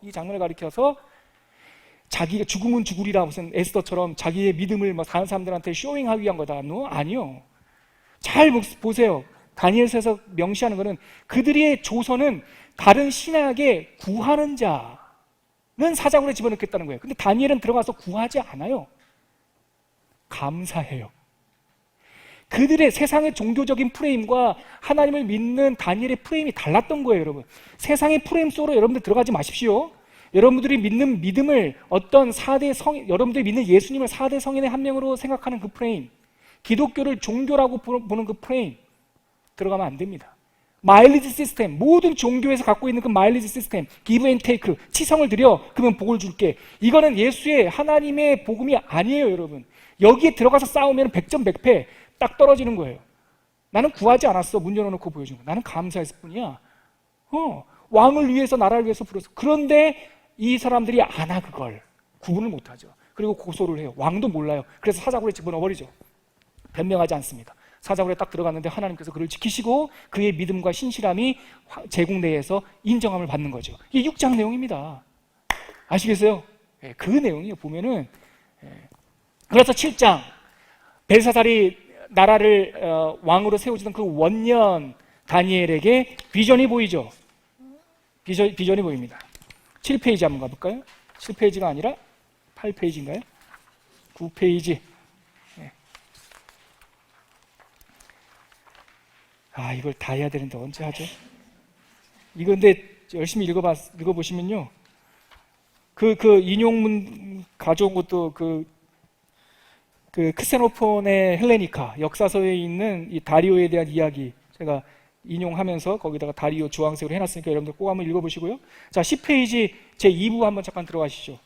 자기가 죽으면 죽으리라, 무슨 에스더처럼 자기의 믿음을 다른 사람들한테 쇼잉하기 위한 거다. 아니요. 잘 보세요. 다니엘서에서 명시하는 것은 그들의 조서는 다른 신에게 구하는 자는 사자굴에 집어넣겠다는 거예요. 근데 다니엘은 들어가서 구하지 않아요. 감사해요. 그들의 세상의 종교적인 프레임과 하나님을 믿는 다니엘의 프레임이 달랐던 거예요, 여러분. 세상의 프레임 속으로 여러분들 들어가지 마십시오. 여러분들이 믿는 믿음을 여러분들이 믿는 예수님을 4대 성인의 한 명으로 생각하는 그 프레임, 기독교를 종교라고 보는 그 프레임 들어가면 안 됩니다. 마일리지 시스템, 모든 종교에서 갖고 있는 그 마일리지 시스템, 기브 앤 테이크, 치성을 드려 그러면 복을 줄게. 이거는 예수의 하나님의 복음이 아니에요, 여러분. 여기에 들어가서 싸우면 100점 100패 딱 떨어지는 거예요. 나는 구하지 않았어. 문 열어놓고 보여준 거. 나는 감사했을 뿐이야. 왕을 위해서, 나라를 위해서 불었어. 그런데 이 사람들이 안 하, 그걸. 구분을 못 하죠. 그리고 고소를 해요. 왕도 몰라요. 그래서 사자굴에 집어넣어버리죠. 변명하지 않습니다. 사자굴에 딱 들어갔는데 하나님께서 그를 지키시고 그의 믿음과 신실함이 제국 내에서 인정함을 받는 거죠. 이게 6장 내용입니다. 아시겠어요? 그 내용이에요. 보면은. 그래서 7장 벨사살이 나라를 왕으로 세우지던 그 원년 다니엘에게 비전이 보이죠. 비전이 보입니다. 7페이지 한번 가볼까요? 7페이지가 아니라 8페이지인가요? 9페이지. 이걸 다 해야 되는데 언제 하죠? 이거 근데 열심히 읽어보시면요. 그 인용문 가져온 것도 그 크세노폰의 헬레니카 역사서에 있는 이 다리오에 대한 이야기 제가 인용하면서 거기다가 다리오 주황색으로 해놨으니까 여러분들 꼭 한번 읽어보시고요. 자, 10페이지 제 2부 한번 잠깐 들어가시죠.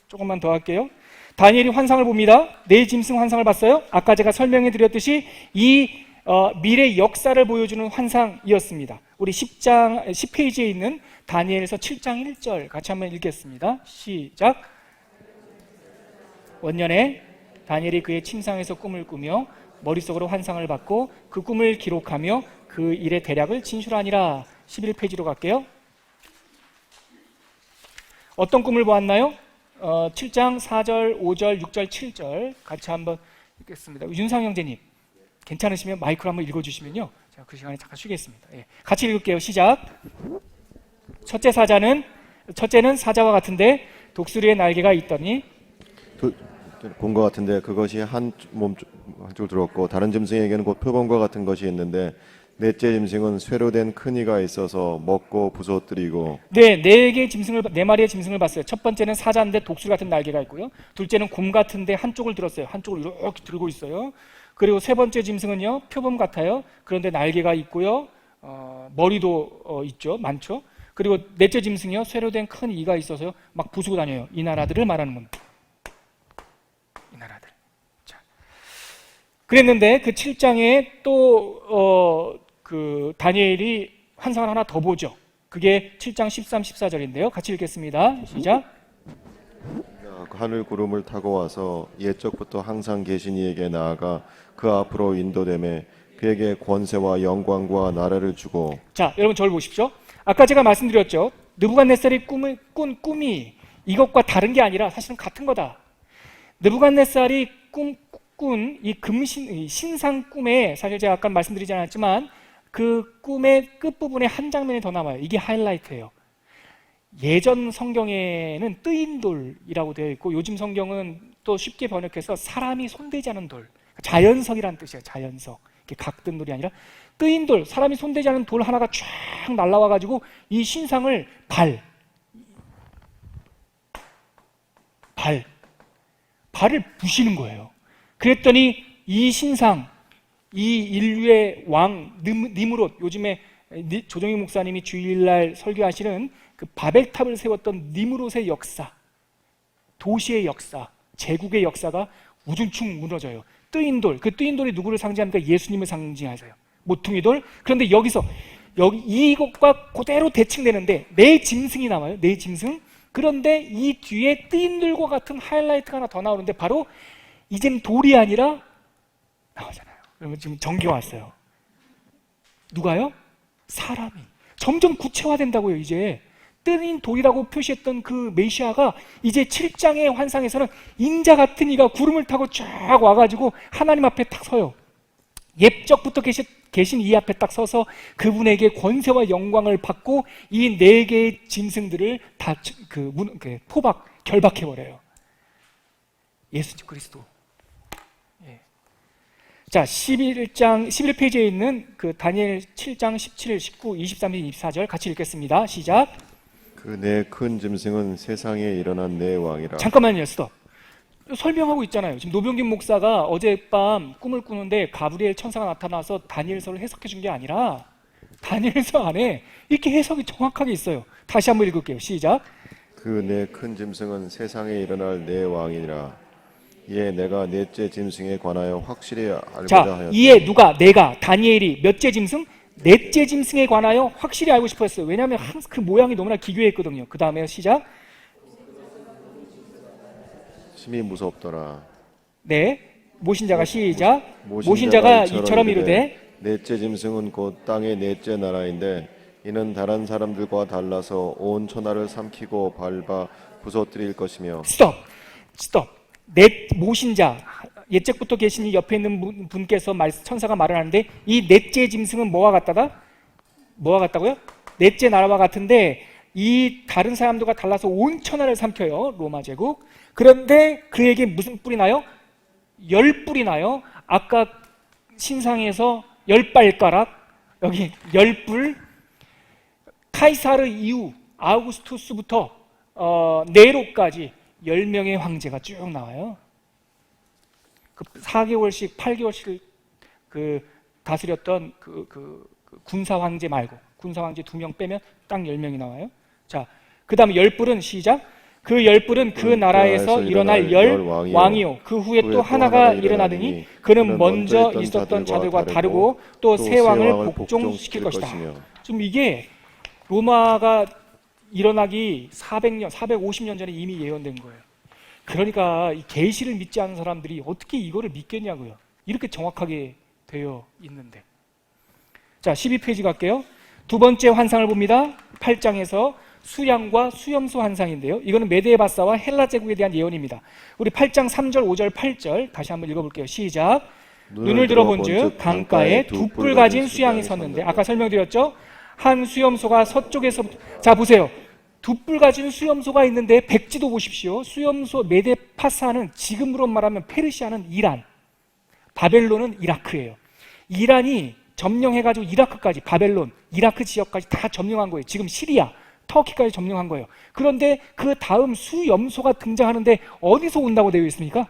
조금만 더 할게요. 다니엘이 환상을 봅니다. 네 짐승 환상을 봤어요. 아까 제가 설명해 드렸듯이 이 미래 역사를 보여주는 환상이었습니다. 우리 10페이지에 있는 다니엘서 7장 1절 같이 한번 읽겠습니다. 시작. 원년에 다니엘이 그의 침상에서 꿈을 꾸며 머릿속으로 환상을 받고 그 꿈을 기록하며 그 일의 대략을 진술하니라. 11페이지로 갈게요. 어떤 꿈을 보았나요? 7장 4절, 5절, 6절, 7절 같이 한번 읽겠습니다. 윤상 형제님 괜찮으시면 마이크로 한번 읽어주시면요, 제가 그 시간에 잠깐 쉬겠습니다. 같이 읽을게요. 시작. 첫째는 사자와 같은데 독수리의 날개가 있더니 본 것 같은데 그것이 한쪽을 들었고 다른 짐승에게는 곧 표범과 같은 것이 있는데 넷째 짐승은 쇠로 된 큰 이가 있어서 먹고 부서뜨리고. 네 마리의 짐승을 봤어요. 첫 번째는 사자인데 독수리 같은 날개가 있고요. 둘째는 곰 같은데 한쪽을 들었어요. 한쪽을 이렇게 들고 있어요. 그리고 세 번째 짐승은요, 표범 같아요. 그런데 날개가 있고요, 머리도 있죠, 많죠. 그리고 넷째 짐승이요, 쇠로 된 큰 이가 있어서요, 막 부수고 다녀요. 이 나라들을 말하는 겁니다. 이 나라들. 자, 그랬는데 그 7장에 또 그 다니엘이 환상을 하나 더 보죠. 그게 7장 13, 14절인데요. 같이 읽겠습니다. 시작. 하늘 구름을 타고 와서 옛적부터 항상 계신 이에게 나아가 그 앞으로 인도되매 그에게 권세와 영광과 나라를 주고. 자, 여러분 저를 보십시오. 아까 제가 말씀드렸죠. 느부갓네살이 꾼 꿈이 이것과 다른 게 아니라 사실은 같은 거다. 느부갓네살이 꾼 이 신상 꿈에, 사실 제가 아까 말씀드리지 않았지만 그 꿈의 끝부분에 한 장면이 더 남아요. 이게 하이라이트예요. 예전 성경에는 뜨인 돌이라고 되어 있고 요즘 성경은 또 쉽게 번역해서 사람이 손대지 않은 돌, 자연석이라는 뜻이에요. 자연석. 이렇게 각든 돌이 아니라 뜨인 돌, 사람이 손대지 않은 돌 하나가 쫙 날라와 가지고 이 신상을 발을 부시는 거예요. 그랬더니 이 신상, 이 인류의 왕 니므롯, 요즘에 조정희 목사님이 주일날 설교하시는 그 바벨탑을 세웠던 니므롯의 역사, 도시의 역사, 제국의 역사가 우중충 무너져요. 뜨인 돌, 그 뜨인 돌이 누구를 상징합니까? 예수님을 상징하세요. 모퉁이 돌. 그런데 여기 이것과 그대로 대칭되는데 네 짐승이 나와요. 네 짐승. 그런데 이 뒤에 뜨인 돌과 같은 하이라이트가 하나 더 나오는데 바로 이젠 돌이 아니라 나오잖아요. 그러면 지금 전기가 왔어요. 누가요? 사람이. 점점 구체화된다고요. 이제 뜨인 돌이라고 표시했던 그 메시아가 이제 7장의 환상에서는 인자 같은 이가 구름을 타고 쫙 와가지고 하나님 앞에 딱 서요. 옛적부터 계신 이 앞에 딱 서서 그분에게 권세와 영광을 받고 이 네 개의 짐승들을 다 결박해버려요. 예수 그리스도. 자, 11페이지에 있는 그 다니엘 7장 17, 19, 23, 24절 같이 읽겠습니다. 시작. 그 네 큰 짐승은 세상에 일어난 네 왕이라. 잠깐만요, 스톱. 설명하고 있잖아요. 지금 노병균 목사가 어젯밤 꿈을 꾸는데 가브리엘 천사가 나타나서 다니엘서를 해석해 준 게 아니라 다니엘서 안에 이렇게 해석이 정확하게 있어요. 다시 한번 읽을게요. 시작. 그 내 큰 짐승은 세상에 일어날 내 왕이니라. 이에 내가 넷째 짐승에 관하여 확실히 알고자 자, 하였다. 이에 누가 내가 다니엘이 몇째 짐승? 넷째 짐승에 관하여 확실히 알고 싶었어요. 왜냐하면 항상 그 모양이 너무나 기괴했거든요. 그 다음에 시작. 심히 무섭더라. 네, 모신자가 시작. 모신자가 이처럼 이르되 넷째 짐승은 곧 땅의 넷째 나라인데 이는 다른 사람들과 달라서 온 천하를 삼키고 밟아 부서뜨릴 것이며. 스톱. 넷 모신자 옛적부터 계신 이 옆에 있는 분께서 천사가 말을 하는데 이 넷째 짐승은 뭐와 같다다? 뭐와 같다고요? 넷째 나라와 같은데 이 다른 사람들과 달라서 온 천하를 삼켜요. 로마 제국. 그런데 그에게 무슨 뿔이 나요? 10뿔이 나요. 아까 신상에서 10발가락, 여기 10뿔. 카이사르 이후 아우구스투스부터 네로까지 10명의 황제가 쭉 나와요. 그 4개월씩 8개월씩 그 다스렸던 그 군사 황제 말고 군사 황제 2명 빼면 딱 10명이 나와요. 자, 그다음에 10뿔은 시작. 그 10뿔은 그 나라에서 일어날 10왕이요. 그 후에 또 하나가 일어나더니 그는 먼저 있었던 자들과 다르고 또 새 왕을 복종시킬 것이다. 좀 이게 로마가 일어나기 400년, 450년 전에 이미 예언된 거예요. 그러니까 이 계시를 믿지 않는 사람들이 어떻게 이거를 믿겠냐고요. 이렇게 정확하게 되어 있는데. 자, 12페이지 갈게요. 두 번째 환상을 봅니다. 8장에서 수양과 수염소 환상인데요. 이거는 메데바사와 헬라 제국에 대한 예언입니다. 우리 8장 3절, 5절, 8절 다시 한번 읽어볼게요. 시작. 눈을 들어본즉 강가에 두 뿔 가진 수양이 섰는데, 아까 설명드렸죠? 한 수염소가 서쪽에서, 자 보세요. 두 뿔 가진 수염소가 있는데 백지도 보십시오. 수염소 메데파사는 지금으로 말하면 페르시아는 이란, 바벨론은 이라크예요. 이란이 점령해가지고 이라크까지, 바벨론, 이라크 지역까지 다 점령한 거예요. 지금 시리아, 터키까지 점령한 거예요. 그런데 그 다음 수염소가 등장하는데 어디서 온다고 되어 있습니까?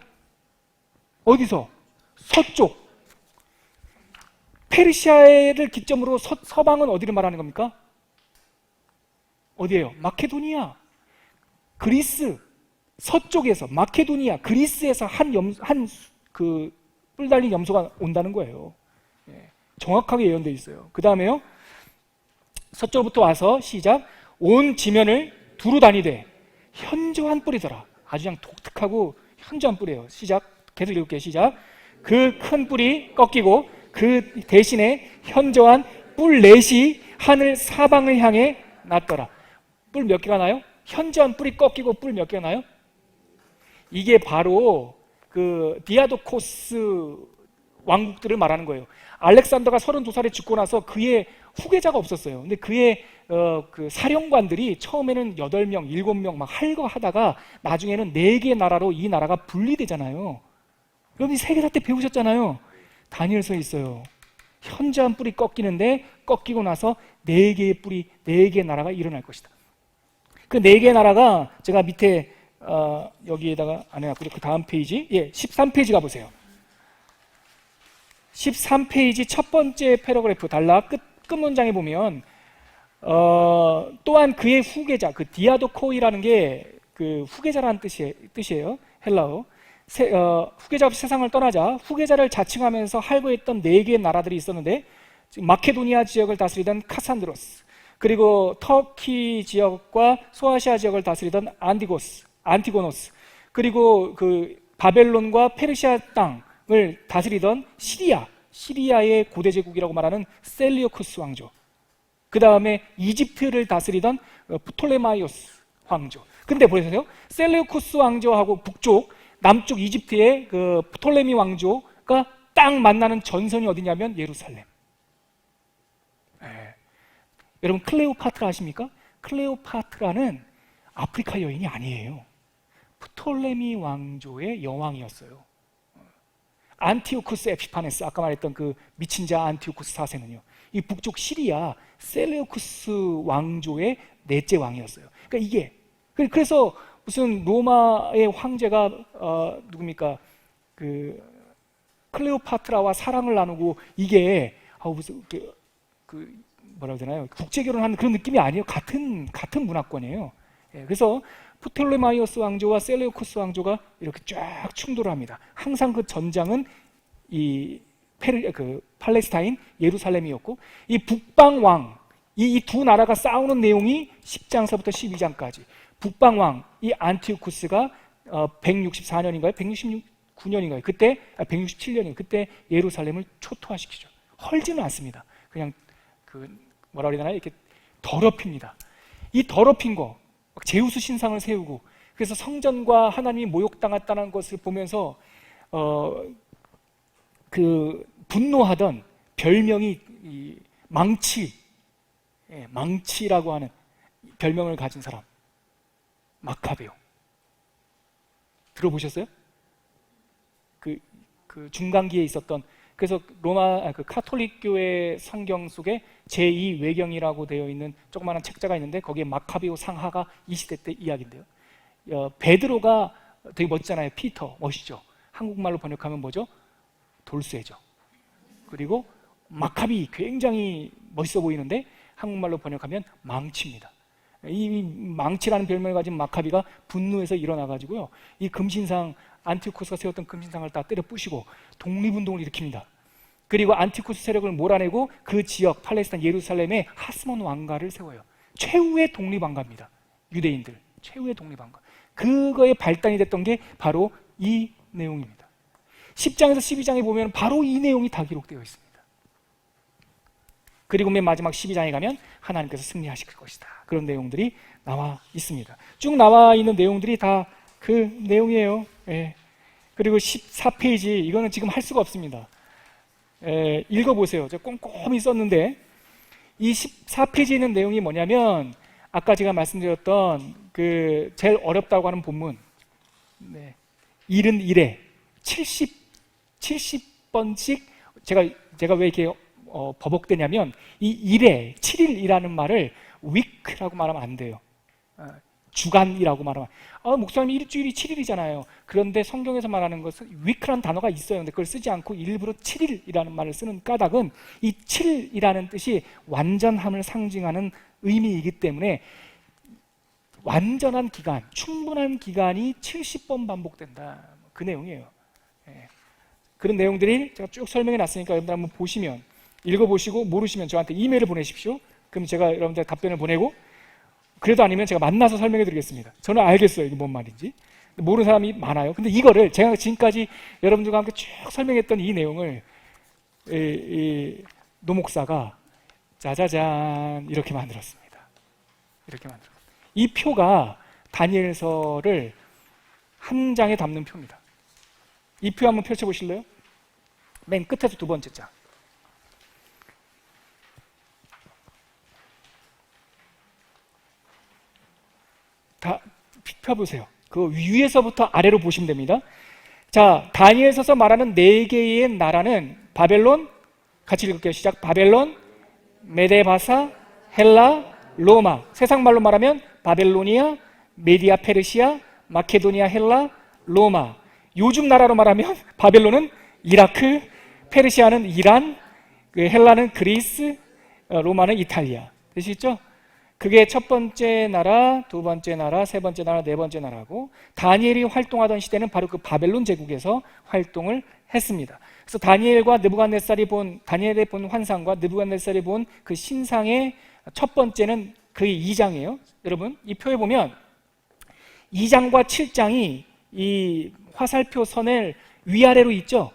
어디서? 서쪽. 페르시아를 기점으로 서방은 어디를 말하는 겁니까? 어디예요? 마케도니아, 그리스, 서쪽에서 마케도니아, 그리스에서 그 뿔 달린 염소가 온다는 거예요. 정확하게 예언되어 있어요. 그 다음에요. 서쪽부터 와서 시작. 온 지면을 두루 다니되 현저한 뿔이더라. 아주 그냥 독특하고 현저한 뿔이에요. 시작. 계속 읽을게요. 시작. 그 큰 뿔이 꺾이고 그 대신에 현저한 뿔 넷이 하늘 사방을 향해 났더라. 뿔 몇 개가 나요? 현저한 뿔이 꺾이고 뿔 몇 개가 나요? 이게 바로 그 디아도코스 왕국들을 말하는 거예요. 알렉산더가 32살에 죽고 나서 그의 후계자가 없었어요. 근데 그의 그 사령관들이 처음에는 8명, 7명 막 할거하다가 나중에는 4개 나라로 이 나라가 분리되잖아요. 여러분이 세계사 때 배우셨잖아요. 다니엘서에 있어요. 현저한 뿔이 꺾이는데 꺾이고 나서 4개의 뿔이 4개의 나라가 일어날 것이다. 그 4개의 나라가 제가 밑에 여기에다가 안 해놨고요. 그 다음 페이지, 13페이지 가보세요. 13페이지 첫 번째 패러그래프 달라 끝 문장에 보면 또한 그의 후계자, 그 디아도코이라는 게 그 후계자라는 뜻이에요. 헬라어. 후계자 없이 세상을 떠나자 후계자를 자칭하면서 할거했던 4개의 나라들이 있었는데, 마케도니아 지역을 다스리던 카산드로스, 그리고 터키 지역과 소아시아 지역을 다스리던 안티고노스, 그리고 그 바벨론과 페르시아 땅을 다스리던 시리아의 고대 제국이라고 말하는 셀리오쿠스 왕조, 그 다음에 이집트를 다스리던 프톨레마이오스 왕조. 근데 보세요. 셀리오쿠스 왕조하고 남쪽 이집트의 그 프톨레미 왕조가 딱 만나는 전선이 어디냐면 예루살렘. 여러분 클레오파트라 아십니까? 클레오파트라는 아프리카 여인이 아니에요. 프톨레미 왕조의 여왕이었어요. 안티오쿠스 에피파네스, 아까 말했던 그 미친 자 안티오쿠스 4세는요, 이 북쪽 시리아 셀레우쿠스 왕조의 넷째 왕이었어요. 그러니까 이게, 그래서 무슨 로마의 황제가 누굽니까? 그 클레오파트라와 사랑을 나누고 이게 무슨 뭐라고 해야 되나요? 국제 결혼하는 그런 느낌이 아니에요. 같은 문화권이에요. 예, 그래서 프톨레마이오스 왕조와 셀레우코스 왕조가 이렇게 쫙 충돌을 합니다. 항상 그 전장은 이 팔레스타인 예루살렘이었고, 이 북방 왕, 이 두 나라가 싸우는 내용이 10장서부터 12장까지. 북방 왕, 이 안티오쿠스가 164년인가요? 169년인가요? 그때 167년인가요? 그때 예루살렘을 초토화시키죠. 헐지는 않습니다. 그냥 뭐라 그래야 되나요? 이렇게 더럽힙니다. 이 더럽힌 거, 제우스 신상을 세우고, 그래서 성전과 하나님이 모욕당했다는 것을 보면서 분노하던 별명이 이 망치라고 하는 별명을 가진 사람, 마카베오. 들어보셨어요? 그 중간기에 있었던, 그래서 로마 카톨릭 교회 성경 속에 제2 외경이라고 되어 있는 조그마한 책자가 있는데 거기에 마카베오 상하가 이 시대 때 이야기인데요. 베드로가 되게 멋지잖아요. 피터 멋있죠. 한국말로 번역하면 뭐죠? 돌쇠죠. 그리고 마카비 굉장히 멋있어 보이는데 한국말로 번역하면 망치입니다. 이 망치라는 별명을 가진 마카비가 분노해서 일어나가지고요, 이 금신상, 안티오코스가 세웠던 금신상을 다 때려 부시고 독립운동을 일으킵니다. 그리고 안티오코스 세력을 몰아내고 그 지역 팔레스타인 예루살렘에 하스몬 왕가를 세워요. 최후의 독립왕가입니다. 유대인들 최후의 독립왕가. 그거의 발단이 됐던 게 바로 이 내용입니다. 10장에서 12장에 보면 바로 이 내용이 다 기록되어 있습니다. 그리고 맨 마지막 12장에 가면 하나님께서 승리하실 것이다. 그런 내용들이 나와 있습니다. 쭉 나와 있는 내용들이 다 그 내용이에요. 예. 그리고 14페이지, 이거는 지금 할 수가 없습니다. 읽어보세요. 제가 꼼꼼히 썼는데, 이 14페이지에 있는 내용이 뭐냐면 아까 제가 말씀드렸던 제일 어렵다고 하는 본문, 일은 일에 70번씩 제가 왜 이렇게 버벅대냐면, 이 일에 7일이라는 말을 week라고 말하면 안 돼요. 주간이라고 말하면, 목사님 일주일이 7일이잖아요. 그런데 성경에서 말하는 것은 week라는 단어가 있어요. 근데 그걸 쓰지 않고 일부러 7일이라는 말을 쓰는 까닭은 이 7이라는 뜻이 완전함을 상징하는 의미이기 때문에 완전한 기간, 충분한 기간이 70번 반복된다. 그 내용이에요. 그런 내용들이 제가 쭉 설명해 놨으니까 여러분들 한번 보시면, 읽어보시고 모르시면 저한테 이메일을 보내십시오. 그럼 제가 여러분들 답변을 보내고, 그래도 아니면 제가 만나서 설명해 드리겠습니다. 저는 알겠어요, 이게 뭔 말인지. 모르는 사람이 많아요. 근데 이거를 제가 지금까지 여러분들과 함께 쭉 설명했던 이 내용을 노 목사가 짜자잔 이렇게 만들었습니다. 이렇게 만들었습니다. 이 표가 다니엘서를 한 장에 담는 표입니다. 이 표 한번 펼쳐보실래요? 맨 끝에서 두 번째 장. 다 펴보세요. 그 위에서부터 아래로 보시면 됩니다. 자, 다니엘서서 말하는 네 개의 나라는 바벨론, 같이 읽을게요. 시작. 바벨론, 메데바사, 헬라, 로마. 세상 말로 말하면 바벨로니아, 메디아 페르시아, 마케도니아, 헬라, 로마. 요즘 나라로 말하면 바벨론은 이라크, 페르시아는 이란, 헬라는 그리스, 로마는 이탈리아. 되시죠? 그게 첫 번째 나라, 두 번째 나라, 세 번째 나라, 네 번째 나라고, 다니엘이 활동하던 시대는 바로 그 바벨론 제국에서 활동을 했습니다. 그래서 다니엘이 본 환상과 느부갓네살이 본 그 신상의 첫 번째는 그 2장이에요. 여러분, 이 표에 보면 2장과 7장이 이 화살표 선을 위아래로 있죠?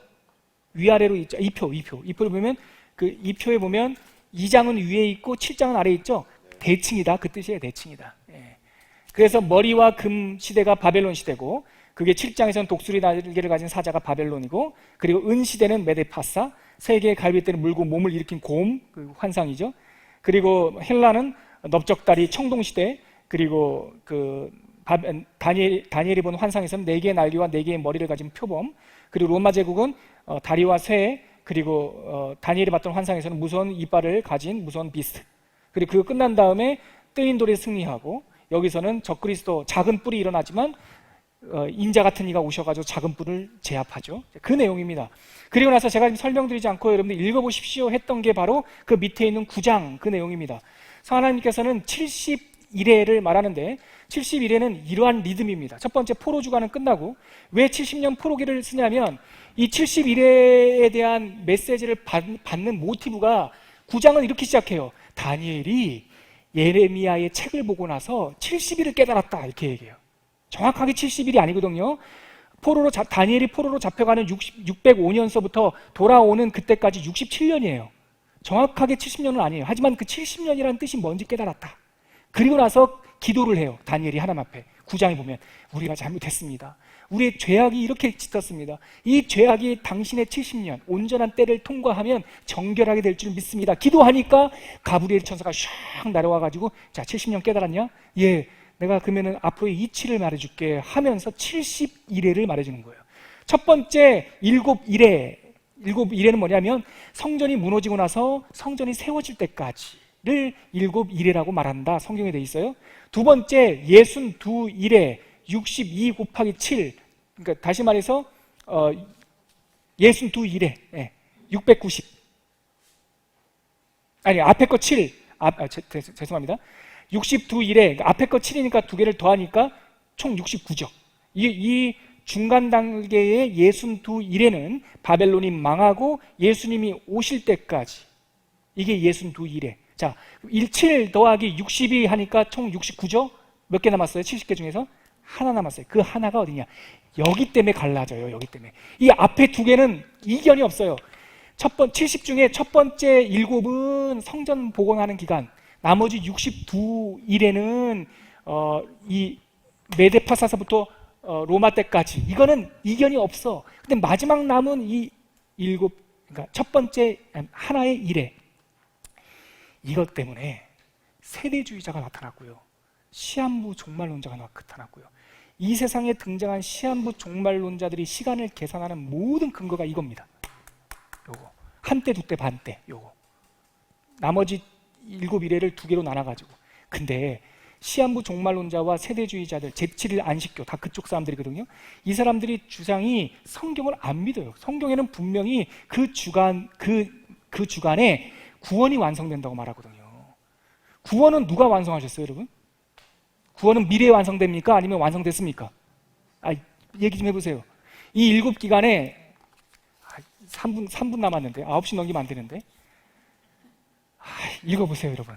위아래로 있죠? 이 표를 보면 이 표에 보면 2장은 위에 있고 7장은 아래에 있죠? 대칭이다. 그 뜻이에요. 대칭이다. 예. 그래서 머리와 금 시대가 바벨론 시대고, 그게 7장에서는 독수리 날개를 가진 사자가 바벨론이고, 그리고 은 시대는 메데파사, 세 개의 갈빗대를 물고 몸을 일으킨 곰, 그 환상이죠. 그리고 헬라는 넓적다리 청동 시대, 그리고 다니엘이 본 환상에서는 네 개의 날개와 네 개의 머리를 가진 표범, 그리고 로마 제국은 다리와 쇠, 그리고 다니엘이 봤던 환상에서는 무서운 이빨을 가진 무서운 비스트. 그리고 그거 끝난 다음에 뜨인 돌이 승리하고, 여기서는 적그리스도 작은 뿔이 일어나지만 인자 같은 이가 오셔가지고 작은 뿔을 제압하죠. 그 내용입니다. 그리고 나서 제가 지금 설명드리지 않고 여러분들 읽어보십시오 했던 게 바로 그 밑에 있는 9장 그 내용입니다. 하나님께서는 70일회를 말하는데 70일회는 이러한 리듬입니다. 첫 번째 포로 주간은 끝나고, 왜 70년 포로기를 쓰냐면 이 70일회에 대한 메시지를 받는 모티브가 9장은 이렇게 시작해요. 다니엘이 예레미야의 책을 보고 나서 70일을 깨달았다, 이렇게 얘기해요. 정확하게 70일이 아니거든요. 다니엘이 포로로 잡혀가는 605년서부터 돌아오는 그때까지 67년이에요. 정확하게 70년은 아니에요. 하지만 그 70년이라는 뜻이 뭔지 깨달았다. 그리고 나서 기도를 해요. 다니엘이 하나님 앞에. 9장에 보면 우리가 잘못했습니다. 우리의 죄악이 이렇게 짙었습니다. 이 죄악이 당신의 70년 온전한 때를 통과하면 정결하게 될 줄 믿습니다. 기도하니까 가브리엘 천사가 샥 날아와가지고, 자, 70년 깨달았냐? 예, 내가 그러면은 앞으로의 이치를 말해줄게 하면서 70일회를 말해주는 거예요. 첫 번째 7일회는 뭐냐면 성전이 무너지고 나서 성전이 세워질 때까지를 7일회라고 말한다, 성경에 돼 있어요. 두 번째 62일회, 62 곱하기 7, 그러니까 다시 말해서 62일회, 690. 아니, 앞에 거 7, 죄송합니다. 62일에 앞에 거 7이니까 두 개를 더하니까 총 69죠. 이 중간 단계의 62일에는 바벨론이 망하고 예수님이 오실 때까지, 이게 62일에. 자, 7 더하기 62 하니까 총 69죠. 몇 개 남았어요? 70개 중에서 하나 남았어요. 그 하나가 어디냐? 여기 때문에 갈라져요. 여기 때문에. 이 앞에 두 개는 이견이 없어요. 70 중에 첫 번째 7은 성전 복원하는 기간, 나머지 62일에는 이 메데파사서부터 로마 때까지, 이거는 이견이 없어. 근데 마지막 남은 이 7, 그러니까 첫 번째 하나의 일회, 이것 때문에 세대주의자가 나타났고요, 시한부 종말론자가 나타났고요. 이 세상에 등장한 시한부 종말론자들이 시간을 계산하는 모든 근거가 이겁니다. 요거 한때, 두때, 반때, 요거 나머지 7일회를 두 개로 나눠가지고. 근데 시한부 종말론자와 세대주의자들, 제7일 안식교, 다 그쪽 사람들이거든요. 이 사람들이 주장이 성경을 안 믿어요. 성경에는 분명히 그 주간에 구원이 완성된다고 말하거든요. 구원은 누가 완성하셨어요, 여러분? 구원은 미래에 완성됩니까? 아니면 완성됐습니까? 얘기 좀 해보세요. 이 7기간에 3분 남았는데, 9시 넘기면 안 되는데. 읽어보세요, 여러분.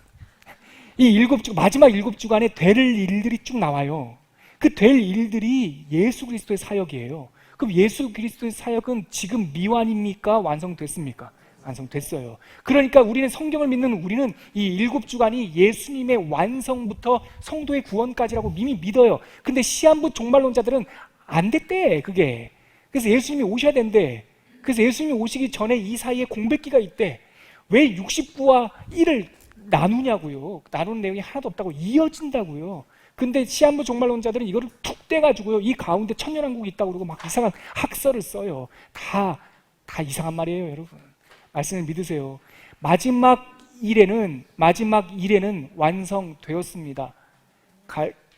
이 마지막 7주간에 될 일들이 쭉 나와요. 그 될 일들이 예수 그리스도의 사역이에요. 그럼 예수 그리스도의 사역은 지금 미완입니까? 완성됐습니까? 완성됐어요. 그러니까 우리는, 성경을 믿는 우리는 이 7주간이 예수님의 완성부터 성도의 구원까지라고 이미 믿어요. 근데 시한부 종말론자들은 안 됐대, 그게. 그래서 예수님이 오셔야 된대. 그래서 예수님이 오시기 전에 이 사이에 공백기가 있대. 왜 69와 1을 나누냐고요. 나누는 내용이 하나도 없다고, 이어진다고요. 근데 시한부 종말론자들은 이거를 툭 떼가지고요, 이 가운데 천년왕국이 있다고 그러고 막 이상한 학설을 써요. 다 이상한 말이에요, 여러분. 말씀을 믿으세요. 마지막 일에는 완성되었습니다.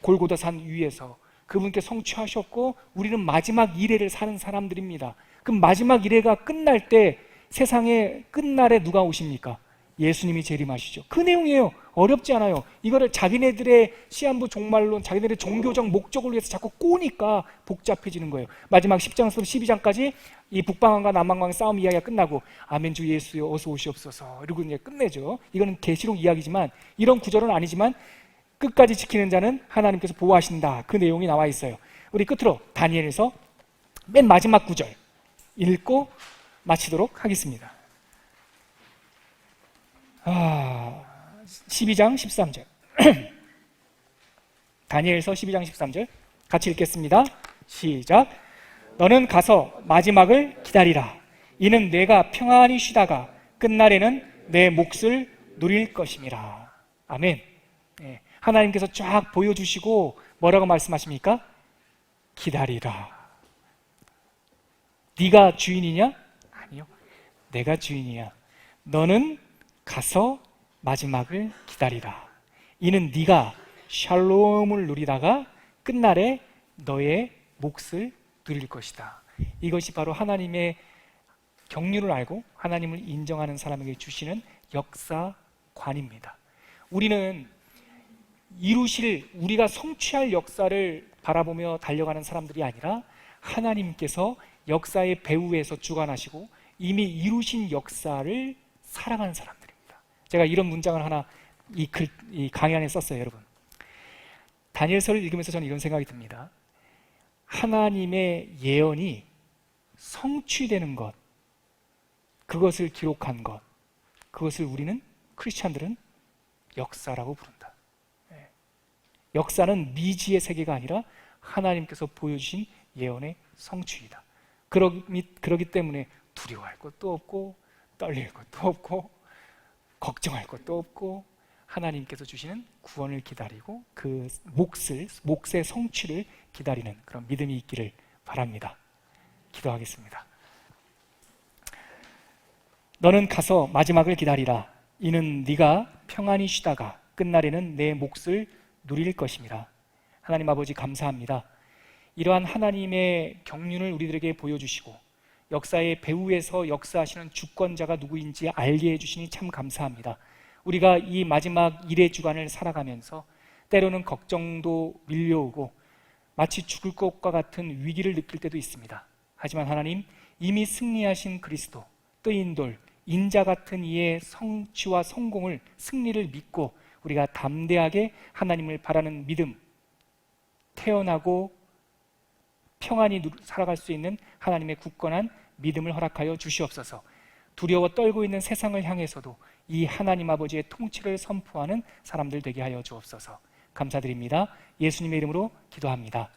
골고다산 위에서 그분께 성취하셨고, 우리는 마지막 일회를 사는 사람들입니다. 그럼 마지막 일회가 끝날 때, 세상의 끝날에 누가 오십니까? 예수님이 재림하시죠. 그 내용이에요. 어렵지 않아요. 이거를 자기네들의 시한부 종말론, 자기네들의 종교적 목적을 위해서 자꾸 꼬니까 복잡해지는 거예요. 마지막 10장부터 12장까지 이 북방왕과 남방왕의 싸움 이야기가 끝나고, 아멘 주 예수여 어서 오시옵소서 이러고 이제 끝내죠. 이거는 계시록 이야기지만, 이런 구절은 아니지만 끝까지 지키는 자는 하나님께서 보호하신다, 그 내용이 나와 있어요. 우리 끝으로 다니엘에서 맨 마지막 구절 읽고 마치도록 하겠습니다. 12장 13절 다니엘서 12장 13절 같이 읽겠습니다. 시작. 너는 가서 마지막을 기다리라. 이는 내가 평안히 쉬다가 끝날에는 내 몫을 누릴 것임이라. 아멘. 네. 하나님께서 쫙 보여주시고 뭐라고 말씀하십니까? 기다리라. 네가 주인이냐? 아니요, 내가 주인이야. 너는 가서 마지막을 기다리라. 이는 네가 샬롬을 누리다가 끝날에 너의 몫을 누릴 것이다. 이것이 바로 하나님의 경륜을 알고 하나님을 인정하는 사람에게 주시는 역사관입니다. 우리는 우리가 성취할 역사를 바라보며 달려가는 사람들이 아니라 하나님께서 역사의 배후에서 주관하시고 이미 이루신 역사를 살아가는 사람들입니다. 제가 이런 문장을 하나 이 강의 안에 썼어요, 여러분. 다니엘서를 읽으면서 저는 이런 생각이 듭니다. 하나님의 예언이 성취되는 것, 그것을 기록한 것, 그것을 우리는 크리스찬들은 역사라고 부른다. 역사는 미지의 세계가 아니라 하나님께서 보여주신 예언의 성취이다. 그러기 때문에 두려워할 것도 없고 떨릴 것도 없고 걱정할 것도 없고 하나님께서 주시는 구원을 기다리고 그 몫의 성취를 기다리는 그런 믿음이 있기를 바랍니다. 기도하겠습니다. 너는 가서 마지막을 기다리라. 이는 네가 평안히 쉬다가 끝날에는 내 몫을 누릴 것임이라. 하나님 아버지 감사합니다. 이러한 하나님의 경륜을 우리들에게 보여주시고 역사의 배후에서 역사하시는 주권자가 누구인지 알게 해주시니 참 감사합니다. 우리가 이 마지막 일의 주간을 살아가면서 때로는 걱정도 밀려오고 마치 죽을 것과 같은 위기를 느낄 때도 있습니다. 하지만 하나님, 이미 승리하신 그리스도, 뜨인 돌, 인자 같은 이의 성취와 성공을, 승리를 믿고 우리가 담대하게 하나님을 바라는 믿음, 태어나고 평안히 살아갈 수 있는 하나님의 굳건한 믿음을 허락하여 주시옵소서. 두려워 떨고 있는 세상을 향해서도 이 하나님 아버지의 통치를 선포하는 사람들 되게 하여 주옵소서. 감사드립니다. 예수님의 이름으로 기도합니다.